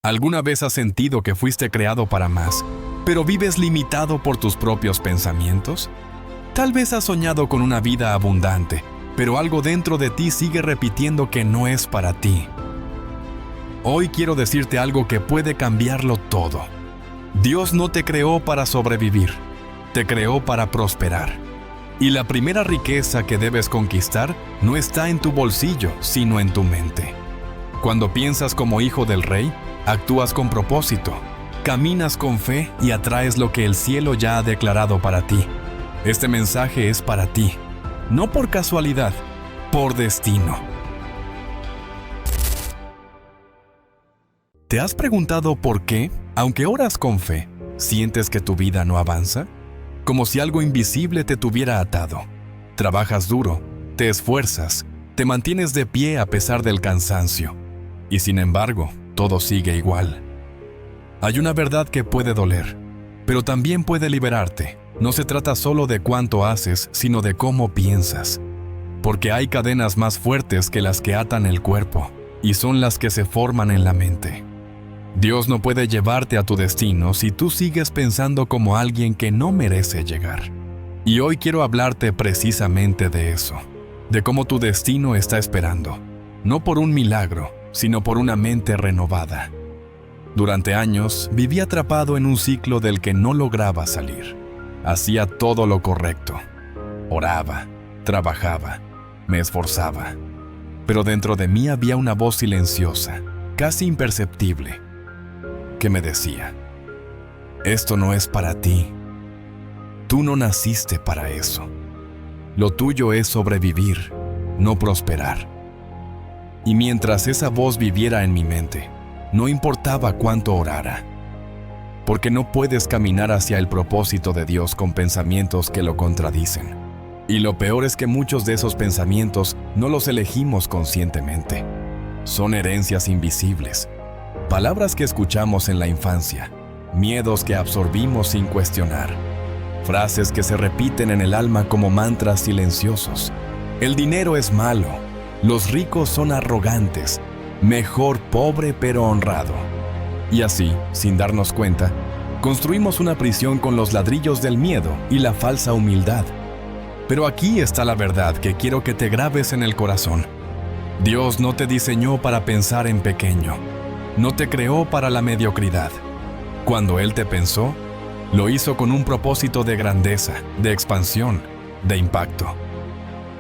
¿Alguna vez has sentido que fuiste creado para más, pero vives limitado por tus propios pensamientos? Tal vez has soñado con una vida abundante, pero algo dentro de ti sigue repitiendo que no es para ti. Hoy quiero decirte algo que puede cambiarlo todo. Dios no te creó para sobrevivir, te creó para prosperar. Y la primera riqueza que debes conquistar no está en tu bolsillo, sino en tu mente. Cuando piensas como hijo del rey, actúas con propósito, caminas con fe y atraes lo que el cielo ya ha declarado para ti. Este mensaje es para ti, no por casualidad, por destino. ¿Te has preguntado por qué, aunque oras con fe, sientes que tu vida no avanza? Como si algo invisible te tuviera atado. Trabajas duro, te esfuerzas, te mantienes de pie a pesar del cansancio. Y sin embargo, todo sigue igual. Hay una verdad que puede doler, pero también puede liberarte. No se trata solo de cuánto haces, sino de cómo piensas. Porque hay cadenas más fuertes que las que atan el cuerpo, y son las que se forman en la mente. Dios no puede llevarte a tu destino si tú sigues pensando como alguien que no merece llegar. Y hoy quiero hablarte precisamente de eso, de cómo tu destino está esperando, no por un milagro, sino por una mente renovada. Durante años viví atrapado en un ciclo del que no lograba salir. Hacía todo lo correcto. Oraba, trabajaba, me esforzaba. Pero dentro de mí había una voz silenciosa, casi imperceptible, que me decía: esto no es para ti. Tú no naciste para eso. Lo tuyo es sobrevivir, no prosperar. Y mientras esa voz viviera en mi mente, no importaba cuánto orara, porque no puedes caminar hacia el propósito de Dios con pensamientos que lo contradicen. Y lo peor es que muchos de esos pensamientos no los elegimos conscientemente. Son herencias invisibles, palabras que escuchamos en la infancia, miedos que absorbimos sin cuestionar, frases que se repiten en el alma como mantras silenciosos. El dinero es malo, los ricos son arrogantes, mejor pobre pero honrado. Y así, sin darnos cuenta, construimos una prisión con los ladrillos del miedo y la falsa humildad. Pero aquí está la verdad que quiero que te grabes en el corazón. Dios no te diseñó para pensar en pequeño. No te creó para la mediocridad. Cuando Él te pensó, lo hizo con un propósito de grandeza, de expansión, de impacto.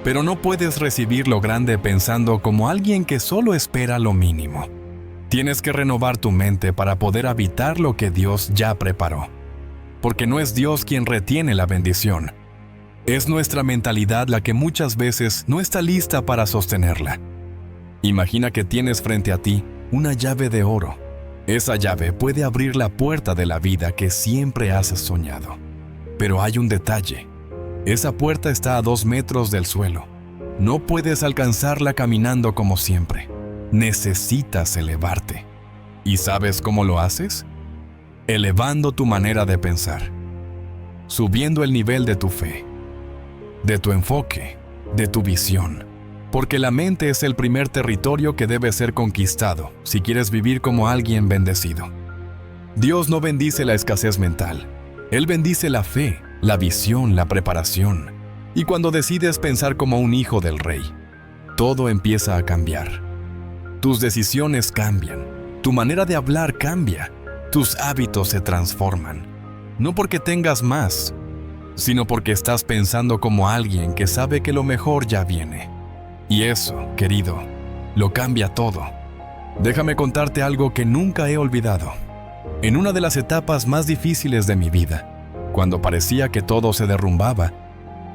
Pero no puedes recibir lo grande pensando como alguien que solo espera lo mínimo. Tienes que renovar tu mente para poder habitar lo que Dios ya preparó. Porque no es Dios quien retiene la bendición. Es nuestra mentalidad la que muchas veces no está lista para sostenerla. Imagina que tienes frente a ti una llave de oro. Esa llave puede abrir la puerta de la vida que siempre has soñado. Pero hay un detalle. Esa puerta está a 2 metros del suelo. No puedes alcanzarla caminando como siempre. Necesitas elevarte. ¿Y sabes cómo lo haces? Elevando tu manera de pensar. Subiendo el nivel de tu fe, de tu enfoque, de tu visión. Porque la mente es el primer territorio que debe ser conquistado si quieres vivir como alguien bendecido. Dios no bendice la escasez mental. Él bendice la fe, la visión, la preparación. Y cuando decides pensar como un hijo del rey, todo empieza a cambiar. Tus decisiones cambian, tu manera de hablar cambia, tus hábitos se transforman. No porque tengas más, sino porque estás pensando como alguien que sabe que lo mejor ya viene. Y eso, querido, lo cambia todo. Déjame contarte algo que nunca he olvidado. En una de las etapas más difíciles de mi vida, cuando parecía que todo se derrumbaba,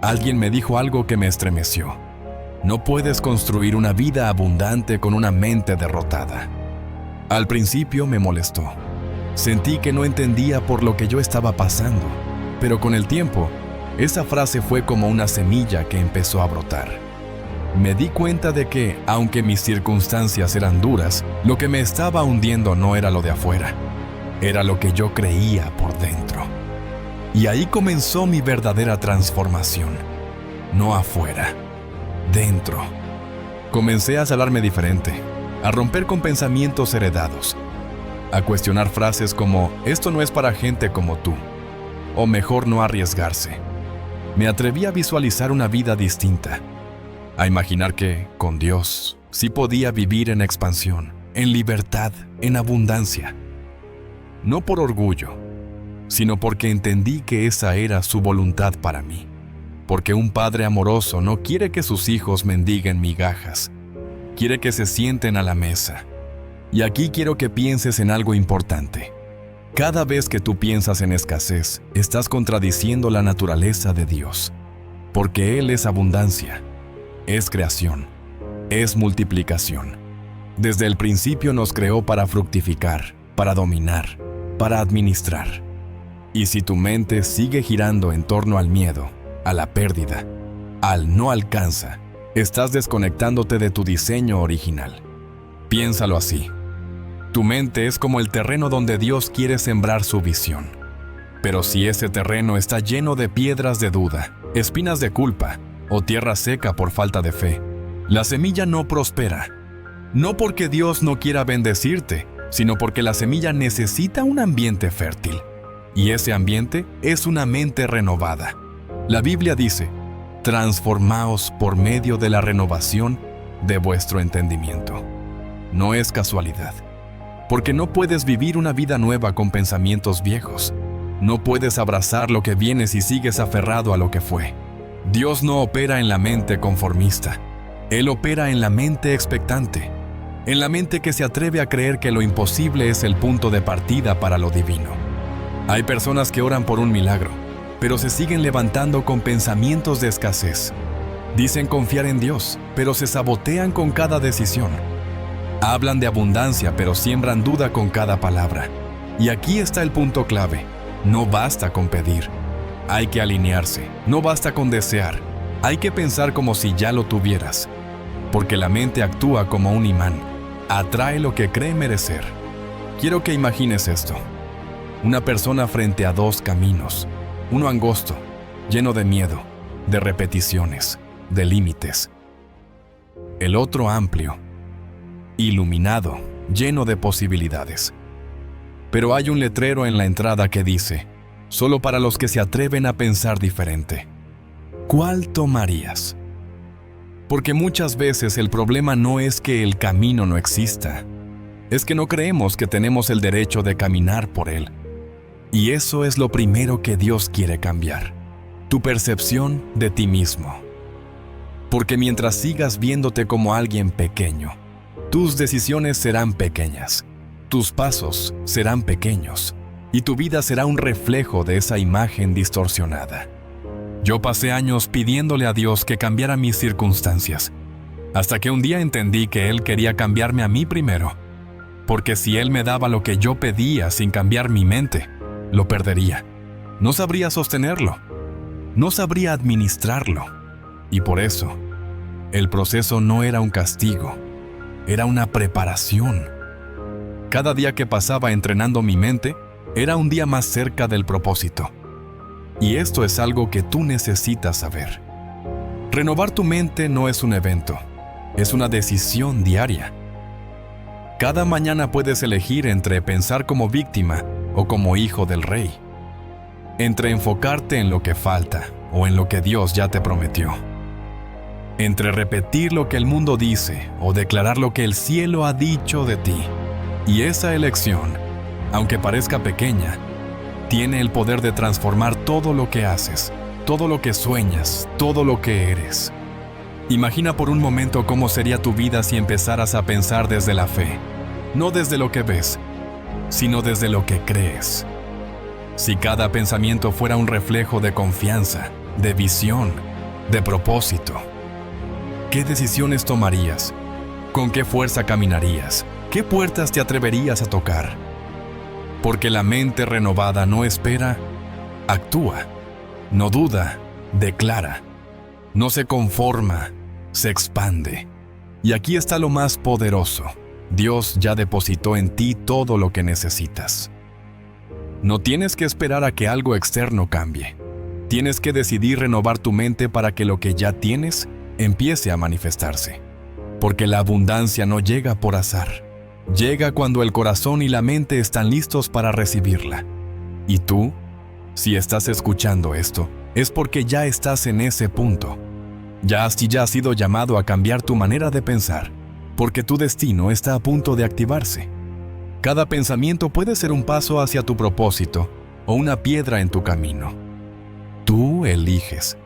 alguien me dijo algo que me estremeció. No puedes construir una vida abundante con una mente derrotada. Al principio me molestó. Sentí que no entendía por lo que yo estaba pasando, pero con el tiempo, esa frase fue como una semilla que empezó a brotar. Me di cuenta de que, aunque mis circunstancias eran duras, lo que me estaba hundiendo no era lo de afuera, era lo que yo creía por dentro. Y ahí comenzó mi verdadera transformación. No afuera, dentro. Comencé a salarme diferente, a romper con pensamientos heredados. a cuestionar frases como «esto no es para gente como tú» o «mejor no arriesgarse». Me atreví a visualizar una vida distinta, a imaginar que, con Dios, sí podía vivir en expansión, en libertad, en abundancia. No por orgullo, sino porque entendí que esa era su voluntad para mí. Porque un padre amoroso no quiere que sus hijos mendiguen migajas, quiere que se sienten a la mesa. Y aquí quiero que pienses en algo importante. Cada vez que tú piensas en escasez, estás contradiciendo la naturaleza de Dios. Porque Él es abundancia, es creación, es multiplicación. Desde el principio nos creó para fructificar, para dominar, para administrar. Y si tu mente sigue girando en torno al miedo, a la pérdida, al no alcanza, estás desconectándote de tu diseño original. Piénsalo así. Tu mente es como el terreno donde Dios quiere sembrar su visión. Pero si ese terreno está lleno de piedras de duda, espinas de culpa o tierra seca por falta de fe, la semilla no prospera. No porque Dios no quiera bendecirte, sino porque la semilla necesita un ambiente fértil. Y ese ambiente es una mente renovada. La Biblia dice, transformaos por medio de la renovación de vuestro entendimiento. No es casualidad, porque no puedes vivir una vida nueva con pensamientos viejos. No puedes abrazar lo que viene si sigues aferrado a lo que fue. Dios no opera en la mente conformista. Él opera en la mente expectante, en la mente que se atreve a creer que lo imposible es el punto de partida para lo divino. Hay personas que oran por un milagro, pero se siguen levantando con pensamientos de escasez. Dicen confiar en Dios, pero se sabotean con cada decisión. Hablan de abundancia, pero siembran duda con cada palabra. Y aquí está el punto clave. No basta con pedir. Hay que alinearse. No basta con desear. Hay que pensar como si ya lo tuvieras. Porque la mente actúa como un imán. Atrae lo que cree merecer. Quiero que imagines esto. Una persona frente a dos caminos. Uno angosto, lleno de miedo, de repeticiones, de límites. El otro amplio, iluminado, lleno de posibilidades. Pero hay un letrero en la entrada que dice, solo para los que se atreven a pensar diferente. ¿Cuál tomarías? Porque muchas veces el problema no es que el camino no exista, es que no creemos que tenemos el derecho de caminar por él. Y eso es lo primero que Dios quiere cambiar, tu percepción de ti mismo. Porque mientras sigas viéndote como alguien pequeño, tus decisiones serán pequeñas, tus pasos serán pequeños, y tu vida será un reflejo de esa imagen distorsionada. Yo pasé años pidiéndole a Dios que cambiara mis circunstancias, hasta que un día entendí que Él quería cambiarme a mí primero, porque si Él me daba lo que yo pedía sin cambiar mi mente, lo perdería. No sabría sostenerlo, no sabría administrarlo, y por eso, el proceso no era un castigo, era una preparación. Cada día que pasaba entrenando mi mente, era un día más cerca del propósito. Y esto es algo que tú necesitas saber. Renovar tu mente no es un evento, es una decisión diaria. Cada mañana puedes elegir entre pensar como víctima o como hijo del rey, entre enfocarte en lo que falta o en lo que Dios ya te prometió, entre repetir lo que el mundo dice o declarar lo que el cielo ha dicho de ti. Y esa elección, aunque parezca pequeña, tiene el poder de transformar todo lo que haces, todo lo que sueñas, todo lo que eres. Imagina por un momento cómo sería tu vida si empezaras a pensar desde la fe, no desde lo que ves, sino desde lo que crees. Si cada pensamiento fuera un reflejo de confianza, de visión, de propósito, ¿qué decisiones tomarías? ¿Con qué fuerza caminarías? ¿Qué puertas te atreverías a tocar? Porque la mente renovada no espera, actúa, no duda, declara, no se conforma, se expande. Y aquí está lo más poderoso. Dios ya depositó en ti todo lo que necesitas. No tienes que esperar a que algo externo cambie. Tienes que decidir renovar tu mente para que lo que ya tienes empiece a manifestarse. Porque la abundancia no llega por azar. llega cuando el corazón y la mente están listos para recibirla. Y tú, si estás escuchando esto, es porque ya estás en ese punto. Ya has sido llamado a cambiar tu manera de pensar, porque tu destino está a punto de activarse. Cada pensamiento puede ser un paso hacia tu propósito o una piedra en tu camino. Tú eliges.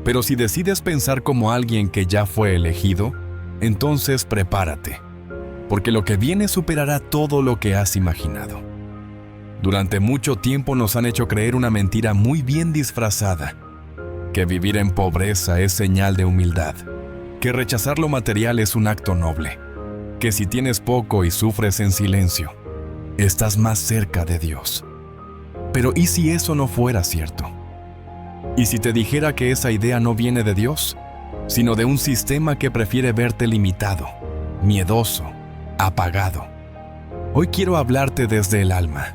Pero si decides pensar como alguien que ya fue elegido, entonces prepárate, porque lo que viene superará todo lo que has imaginado. Durante mucho tiempo nos han hecho creer una mentira muy bien disfrazada, que vivir en pobreza es señal de humildad, que rechazar lo material es un acto noble, que si tienes poco y sufres en silencio, estás más cerca de Dios. Pero ¿y si eso no fuera cierto? ¿Y si te dijera que esa idea no viene de Dios, sino de un sistema que prefiere verte limitado, miedoso, apagado? Hoy quiero hablarte desde el alma,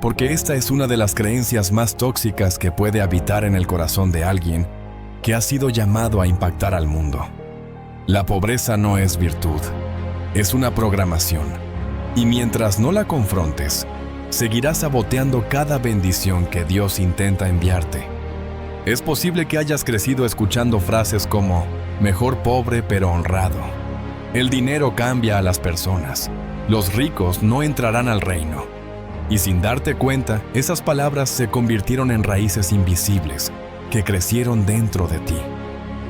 porque esta es una de las creencias más tóxicas que puede habitar en el corazón de alguien que ha sido llamado a impactar al mundo. La pobreza no es virtud, es una programación, y mientras no la confrontes, seguirás saboteando cada bendición que Dios intenta enviarte. Es posible que hayas crecido escuchando frases como, mejor pobre pero honrado. El dinero cambia a las personas. Los ricos no entrarán al reino. Y sin darte cuenta, esas palabras se convirtieron en raíces invisibles que crecieron dentro de ti.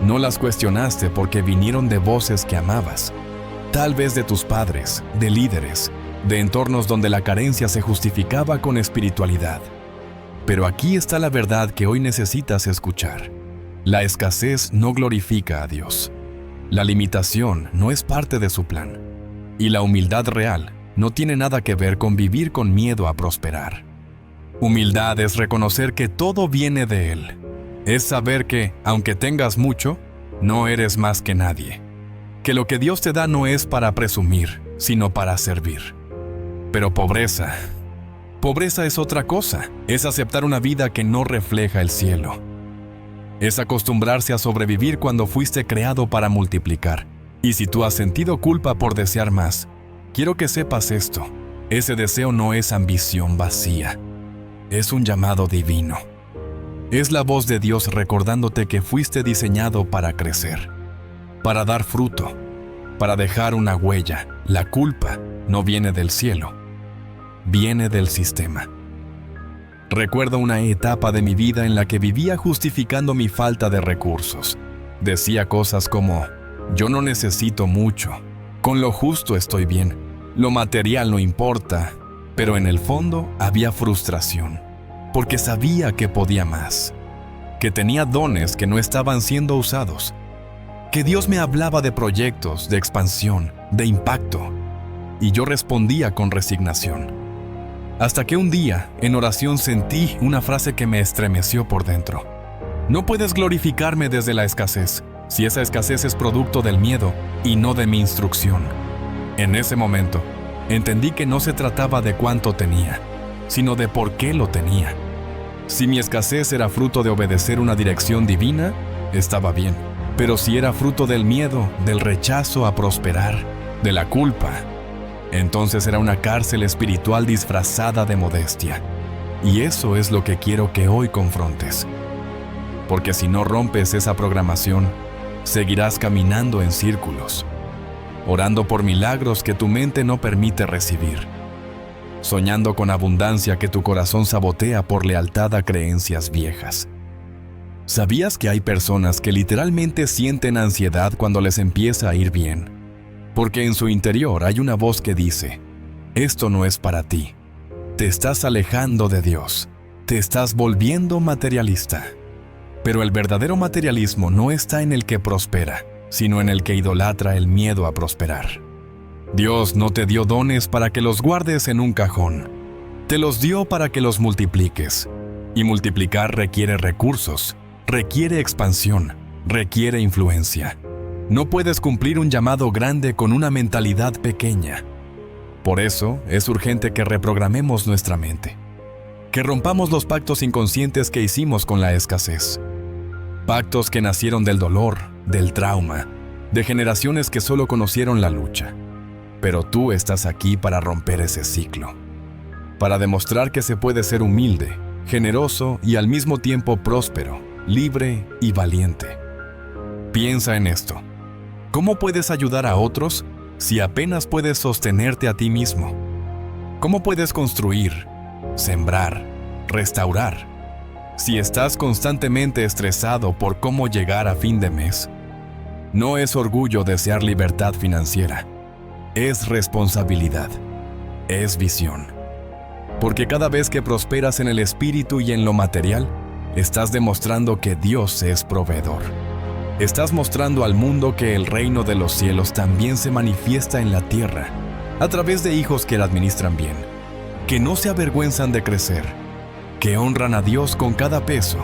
No las cuestionaste porque vinieron de voces que amabas. Tal vez de tus padres, de líderes, de entornos donde la carencia se justificaba con espiritualidad. Pero aquí está la verdad que hoy necesitas escuchar. La escasez no glorifica a Dios. La limitación no es parte de su plan. Y la humildad real no tiene nada que ver con vivir con miedo a prosperar. Humildad es reconocer que todo viene de Él. Es saber que, aunque tengas mucho, no eres más que nadie. Que lo que Dios te da no es para presumir, sino para servir. Pero pobreza es otra cosa. Es aceptar una vida que no refleja el cielo. Es acostumbrarse a sobrevivir cuando fuiste creado para multiplicar. Y si tú has sentido culpa por desear más, quiero que sepas esto. Ese deseo no es ambición vacía. Es un llamado divino. Es la voz de Dios recordándote que fuiste diseñado para crecer, para dar fruto, para dejar una huella. La culpa no viene del cielo, viene del sistema. Recuerdo una etapa de mi vida en la que vivía justificando mi falta de recursos. Decía cosas como, yo no necesito mucho, con lo justo estoy bien, lo material no importa, pero en el fondo había frustración, porque sabía que podía más, que tenía dones que no estaban siendo usados, que Dios me hablaba de proyectos, de expansión, de impacto, y yo respondía con resignación. Hasta que un día, en oración, sentí una frase que me estremeció por dentro. No puedes glorificarme desde la escasez, si esa escasez es producto del miedo y no de mi instrucción. En ese momento, entendí que no se trataba de cuánto tenía, sino de por qué lo tenía. Si mi escasez era fruto de obedecer una dirección divina, estaba bien. Pero si era fruto del miedo, del rechazo a prosperar, de la culpa, entonces era una cárcel espiritual disfrazada de modestia. Y eso es lo que quiero que hoy confrontes. Porque si no rompes esa programación, seguirás caminando en círculos, orando por milagros que tu mente no permite recibir, soñando con abundancia que tu corazón sabotea por lealtad a creencias viejas. ¿Sabías que hay personas que literalmente sienten ansiedad cuando les empieza a ir bien? Porque en su interior hay una voz que dice, esto no es para ti. Te estás alejando de Dios. Te estás volviendo materialista. Pero el verdadero materialismo no está en el que prospera, sino en el que idolatra el miedo a prosperar. Dios no te dio dones para que los guardes en un cajón. Te los dio para que los multipliques. Y multiplicar requiere recursos, requiere expansión, requiere influencia. No puedes cumplir un llamado grande con una mentalidad pequeña. Por eso es urgente que reprogramemos nuestra mente, que rompamos los pactos inconscientes que hicimos con la escasez. Pactos que nacieron del dolor, del trauma, de generaciones que solo conocieron la lucha. Pero tú estás aquí para romper ese ciclo, para demostrar que se puede ser humilde, generoso y al mismo tiempo próspero, libre y valiente. Piensa en esto. ¿Cómo puedes ayudar a otros si apenas puedes sostenerte a ti mismo? ¿Cómo puedes construir, sembrar, restaurar, si estás constantemente estresado por cómo llegar a fin de mes? No es orgullo desear libertad financiera, es responsabilidad, es visión. Porque cada vez que prosperas en el espíritu y en lo material, estás demostrando que Dios es proveedor. Estás mostrando al mundo que el reino de los cielos también se manifiesta en la tierra, a través de hijos que la administran bien, que no se avergüenzan de crecer, que honran a Dios con cada peso,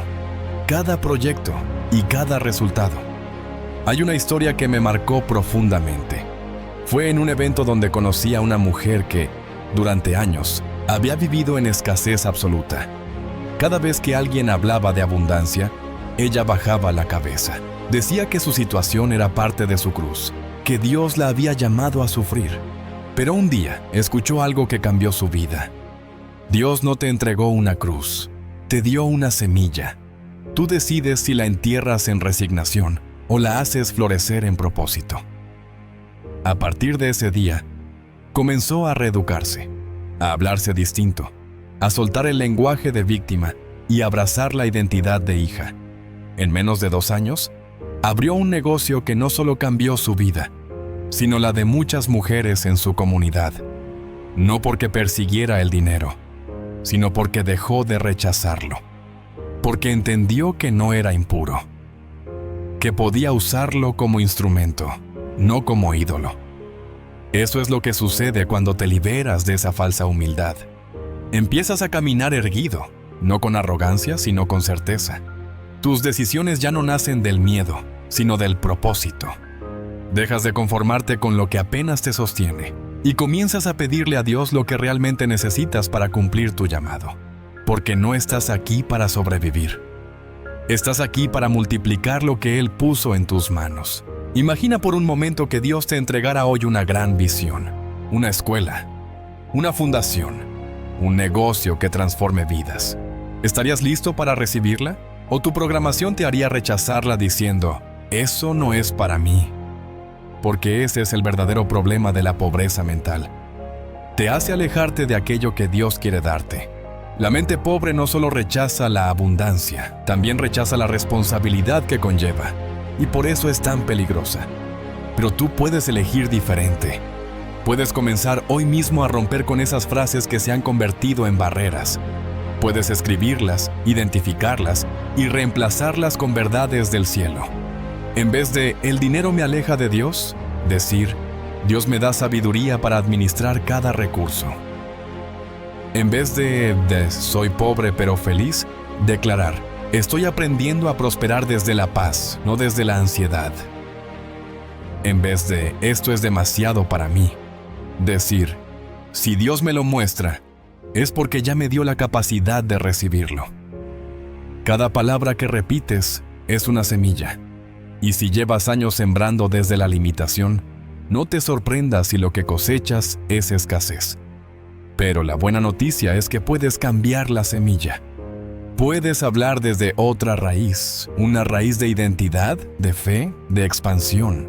cada proyecto y cada resultado. Hay una historia que me marcó profundamente. Fue en un evento donde conocí a una mujer que, durante años, había vivido en escasez absoluta. Cada vez que alguien hablaba de abundancia, ella bajaba la cabeza. Decía que su situación era parte de su cruz, que Dios la había llamado a sufrir. Pero un día escuchó algo que cambió su vida. Dios no te entregó una cruz, te dio una semilla. Tú decides si la entierras en resignación o la haces florecer en propósito. A partir de ese día, comenzó a reeducarse, a hablarse distinto, a soltar el lenguaje de víctima y a abrazar la identidad de hija. En menos de 2 años, abrió un negocio que no solo cambió su vida, sino la de muchas mujeres en su comunidad. No porque persiguiera el dinero, sino porque dejó de rechazarlo. Porque entendió que no era impuro, que podía usarlo como instrumento, no como ídolo. Eso es lo que sucede cuando te liberas de esa falsa humildad. Empiezas a caminar erguido, no con arrogancia, sino con certeza. Tus decisiones ya no nacen del miedo, sino del propósito. Dejas de conformarte con lo que apenas te sostiene y comienzas a pedirle a Dios lo que realmente necesitas para cumplir tu llamado. Porque no estás aquí para sobrevivir. Estás aquí para multiplicar lo que Él puso en tus manos. Imagina por un momento que Dios te entregara hoy una gran visión, una escuela, una fundación, un negocio que transforme vidas. ¿Estarías listo para recibirla? ¿O tu programación te haría rechazarla diciendo, eso no es para mí? Porque ese es el verdadero problema de la pobreza mental. Te hace alejarte de aquello que Dios quiere darte. La mente pobre no solo rechaza la abundancia, también rechaza la responsabilidad que conlleva. Y por eso es tan peligrosa. Pero tú puedes elegir diferente. Puedes comenzar hoy mismo a romper con esas frases que se han convertido en barreras. Puedes escribirlas, identificarlas y reemplazarlas con verdades del cielo. En vez de "el dinero me aleja de Dios", decir "Dios me da sabiduría para administrar cada recurso". En vez de "soy pobre pero feliz", declarar "estoy aprendiendo a prosperar desde la paz, no desde la ansiedad". En vez de "esto es demasiado para mí", decir "si Dios me lo muestra, es porque ya me dio la capacidad de recibirlo". Cada palabra que repites es una semilla. Y si llevas años sembrando desde la limitación, no te sorprendas si lo que cosechas es escasez. Pero la buena noticia es que puedes cambiar la semilla. Puedes hablar desde otra raíz, una raíz de identidad, de fe, de expansión.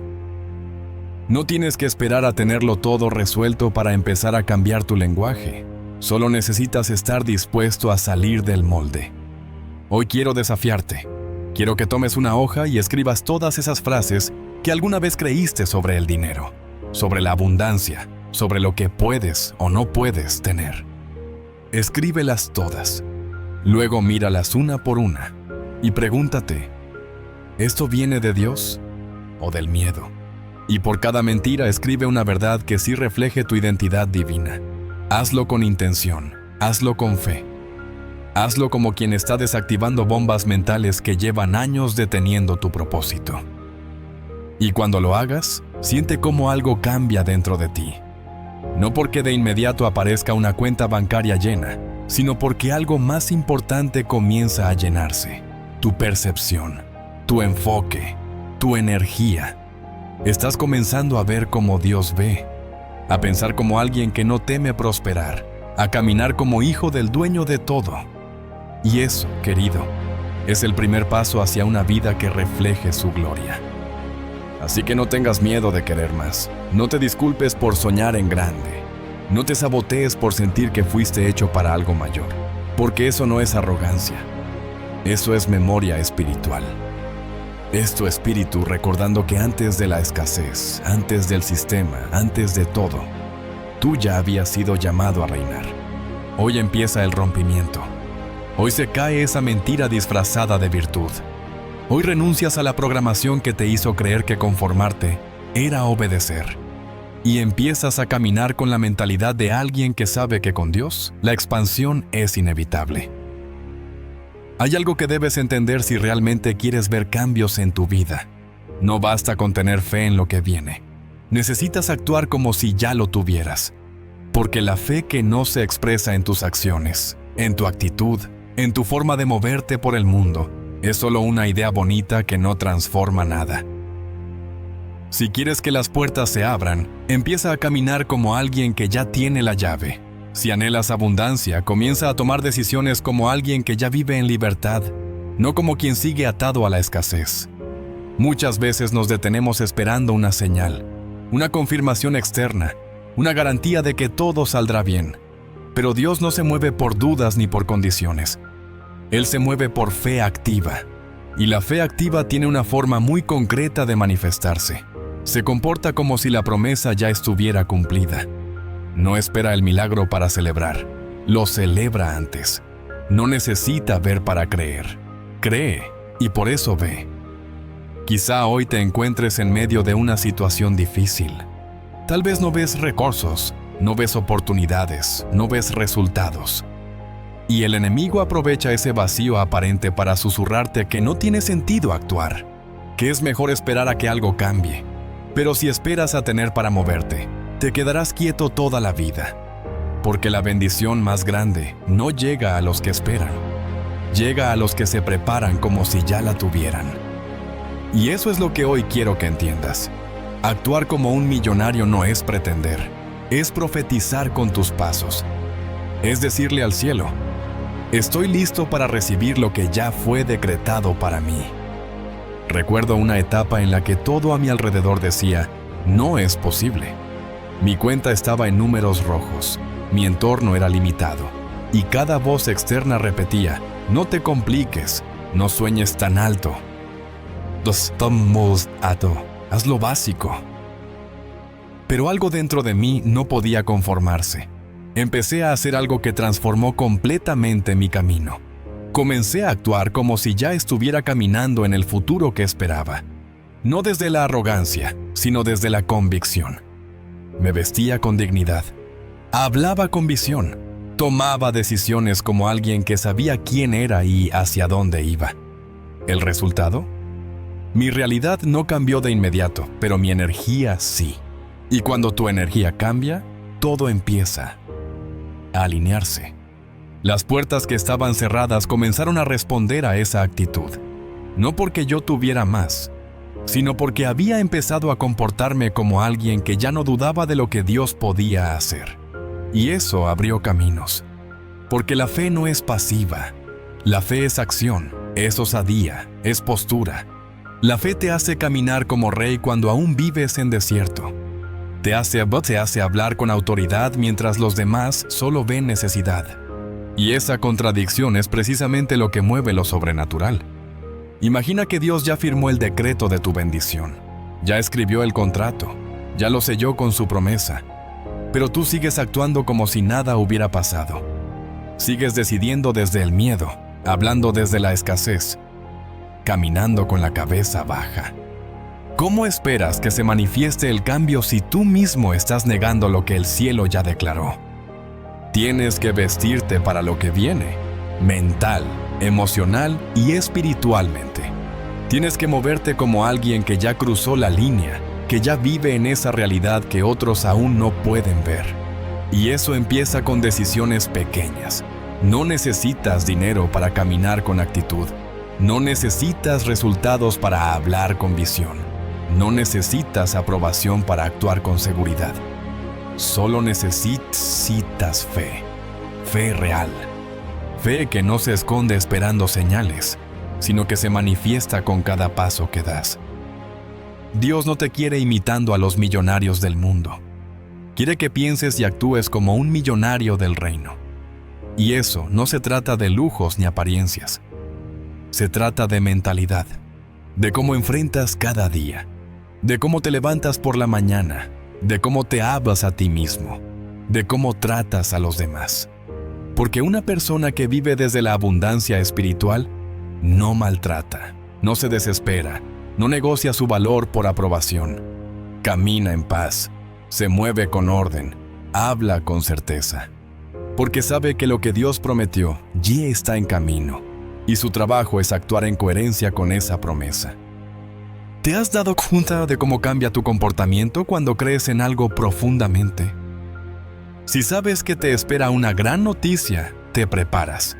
No tienes que esperar a tenerlo todo resuelto para empezar a cambiar tu lenguaje. Solo necesitas estar dispuesto a salir del molde. Hoy quiero desafiarte. Quiero que tomes una hoja y escribas todas esas frases que alguna vez creíste sobre el dinero, sobre la abundancia, sobre lo que puedes o no puedes tener. Escríbelas todas. Luego míralas una por una y pregúntate, ¿esto viene de Dios o del miedo? Y por cada mentira escribe una verdad que sí refleje tu identidad divina. Hazlo con intención, hazlo con fe. Hazlo como quien está desactivando bombas mentales que llevan años deteniendo tu propósito. Y cuando lo hagas, siente cómo algo cambia dentro de ti. No porque de inmediato aparezca una cuenta bancaria llena, sino porque algo más importante comienza a llenarse. Tu percepción, tu enfoque, tu energía. Estás comenzando a ver como Dios ve. a pensar como alguien que no teme prosperar, a caminar como hijo del dueño de todo. Y eso, querido, es el primer paso hacia una vida que refleje su gloria. Así que no tengas miedo de querer más. No te disculpes por soñar en grande. No te sabotees por sentir que fuiste hecho para algo mayor, porque eso no es arrogancia. Eso es memoria espiritual. Es tu espíritu recordando que antes de la escasez, antes del sistema, antes de todo, tú ya habías sido llamado a reinar. Hoy empieza el rompimiento. Hoy se cae esa mentira disfrazada de virtud. Hoy renuncias a la programación que te hizo creer que conformarte era obedecer. Y empiezas a caminar con la mentalidad de alguien que sabe que con Dios la expansión es inevitable. Hay algo que debes entender si realmente quieres ver cambios en tu vida. No basta con tener fe en lo que viene. Necesitas actuar como si ya lo tuvieras. Porque la fe que no se expresa en tus acciones, en tu actitud, en tu forma de moverte por el mundo, es solo una idea bonita que no transforma nada. Si quieres que las puertas se abran, empieza a caminar como alguien que ya tiene la llave. Si anhelas abundancia, comienza a tomar decisiones como alguien que ya vive en libertad, no como quien sigue atado a la escasez. Muchas veces nos detenemos esperando una señal, una confirmación externa, una garantía de que todo saldrá bien. Pero Dios no se mueve por dudas ni por condiciones. Él se mueve por fe activa. Y la fe activa tiene una forma muy concreta de manifestarse. Se comporta como si la promesa ya estuviera cumplida. No espera el milagro para celebrar, lo celebra antes. No necesita ver para creer. Cree, y por eso ve. Quizá hoy te encuentres en medio de una situación difícil. Tal vez no ves recursos, no ves oportunidades, no ves resultados. Y el enemigo aprovecha ese vacío aparente para susurrarte que no tiene sentido actuar, que es mejor esperar a que algo cambie. Pero si esperas a tener para moverte, te quedarás quieto toda la vida, porque la bendición más grande no llega a los que esperan, llega a los que se preparan como si ya la tuvieran. Y eso es lo que hoy quiero que entiendas. Actuar como un millonario no es pretender, es profetizar con tus pasos. Es decirle al cielo, estoy listo para recibir lo que ya fue decretado para mí. Recuerdo una etapa en la que todo a mi alrededor decía, no es posible. Mi cuenta estaba en números rojos, mi entorno era limitado, y cada voz externa repetía, no te compliques, no sueñes tan alto. Haz lo básico. Pero algo dentro de mí no podía conformarse. Empecé a hacer algo que transformó completamente mi camino. Comencé a actuar como si ya estuviera caminando en el futuro que esperaba. No desde la arrogancia, sino desde la convicción. Me vestía con dignidad. Hablaba con visión. Tomaba decisiones como alguien que sabía quién era y hacia dónde iba. ¿El resultado? Mi realidad no cambió de inmediato, pero mi energía sí. Y cuando tu energía cambia, todo empieza a alinearse. Las puertas que estaban cerradas comenzaron a responder a esa actitud. No porque yo tuviera más, sino porque había empezado a comportarme como alguien que ya no dudaba de lo que Dios podía hacer. Y eso abrió caminos. Porque la fe no es pasiva. La fe es acción, es osadía, es postura. La fe te hace caminar como rey cuando aún vives en desierto. Te hace hablar con autoridad mientras los demás solo ven necesidad. Y esa contradicción es precisamente lo que mueve lo sobrenatural. Imagina que Dios ya firmó el decreto de tu bendición. Ya escribió el contrato. Ya lo selló con su promesa. Pero tú sigues actuando como si nada hubiera pasado. Sigues decidiendo desde el miedo, hablando desde la escasez, caminando con la cabeza baja. ¿Cómo esperas que se manifieste el cambio si tú mismo estás negando lo que el cielo ya declaró? Tienes que vestirte para lo que viene, mental, emocional y espiritualmente. Tienes que moverte como alguien que ya cruzó la línea, que ya vive en esa realidad que otros aún no pueden ver. Y eso empieza con decisiones pequeñas. No necesitas dinero para caminar con actitud. No necesitas resultados para hablar con visión. No necesitas aprobación para actuar con seguridad. Solo necesitas fe. Fe real. Fe que no se esconde esperando señales, sino que se manifiesta con cada paso que das. Dios no te quiere imitando a los millonarios del mundo. Quiere que pienses y actúes como un millonario del reino. Y eso no se trata de lujos ni apariencias. Se trata de mentalidad, de cómo enfrentas cada día, de cómo te levantas por la mañana, de cómo te hablas a ti mismo, de cómo tratas a los demás. Porque una persona que vive desde la abundancia espiritual no maltrata, no se desespera, no negocia su valor por aprobación. Camina en paz, se mueve con orden, habla con certeza. Porque sabe que lo que Dios prometió ya está en camino, y su trabajo es actuar en coherencia con esa promesa. ¿Te has dado cuenta de cómo cambia tu comportamiento cuando crees en algo profundamente? Si sabes que te espera una gran noticia, te preparas,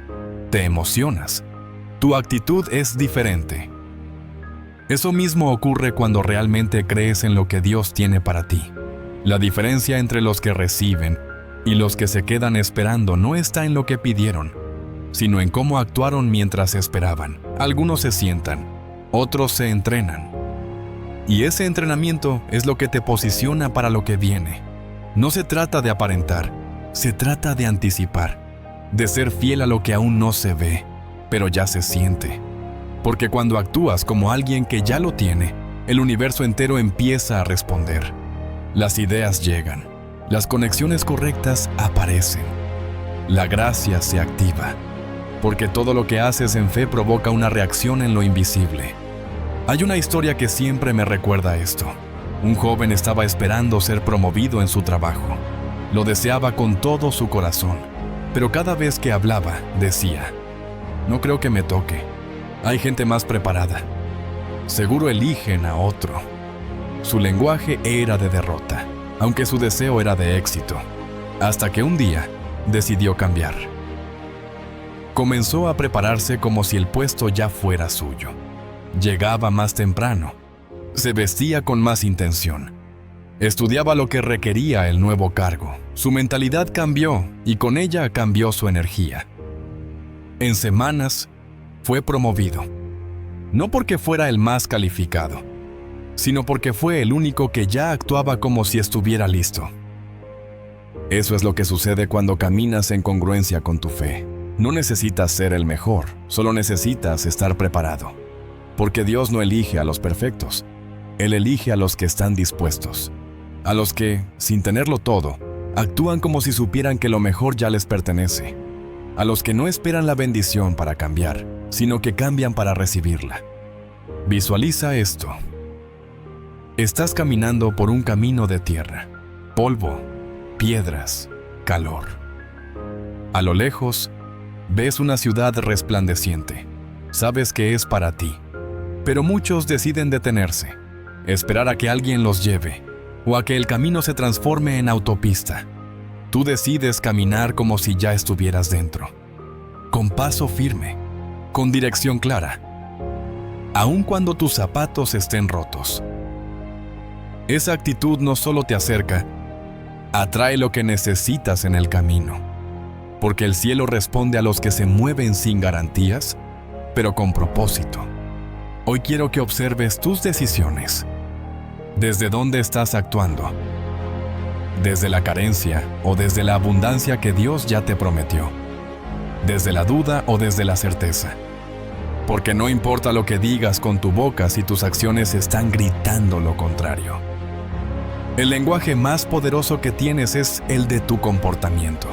te emocionas. Tu actitud es diferente. Eso mismo ocurre cuando realmente crees en lo que Dios tiene para ti. La diferencia entre los que reciben y los que se quedan esperando no está en lo que pidieron, sino en cómo actuaron mientras esperaban. Algunos se sientan, otros se entrenan. Y ese entrenamiento es lo que te posiciona para lo que viene. No se trata de aparentar, se trata de anticipar, de ser fiel a lo que aún no se ve, pero ya se siente. Porque cuando actúas como alguien que ya lo tiene, el universo entero empieza a responder. Las ideas llegan, las conexiones correctas aparecen. La gracia se activa, porque todo lo que haces en fe provoca una reacción en lo invisible. Hay una historia que siempre me recuerda esto. Un joven estaba esperando ser promovido en su trabajo. Lo deseaba con todo su corazón, pero cada vez que hablaba, decía: no creo que me toque. Hay gente más preparada. Seguro eligen a otro. Su lenguaje era de derrota, aunque su deseo era de éxito. Hasta que un día decidió cambiar. Comenzó a prepararse como si el puesto ya fuera suyo. Llegaba más temprano. Se vestía con más intención. Estudiaba lo que requería el nuevo cargo. Su mentalidad cambió y con ella cambió su energía. En semanas fue promovido. No porque fuera el más calificado, sino porque fue el único que ya actuaba como si estuviera listo. Eso es lo que sucede cuando caminas en congruencia con tu fe. No necesitas ser el mejor, solo necesitas estar preparado. Porque Dios no elige a los perfectos. Él elige a los que están dispuestos, a los que, sin tenerlo todo, actúan como si supieran que lo mejor ya les pertenece, a los que no esperan la bendición para cambiar, sino que cambian para recibirla. Visualiza esto. Estás caminando por un camino de tierra, polvo, piedras, calor. A lo lejos, ves una ciudad resplandeciente. Sabes que es para ti, pero muchos deciden detenerse, esperar a que alguien los lleve, o a que el camino se transforme en autopista. Tú decides caminar como si ya estuvieras dentro, con paso firme, con dirección clara, aun cuando tus zapatos estén rotos. Esa actitud no solo te acerca, atrae lo que necesitas en el camino, porque el cielo responde a los que se mueven sin garantías, pero con propósito. Hoy quiero que observes tus decisiones. ¿Desde dónde estás actuando? ¿Desde la carencia o desde la abundancia que Dios ya te prometió? ¿Desde la duda o desde la certeza? Porque no importa lo que digas con tu boca si tus acciones están gritando lo contrario. El lenguaje más poderoso que tienes es el de tu comportamiento.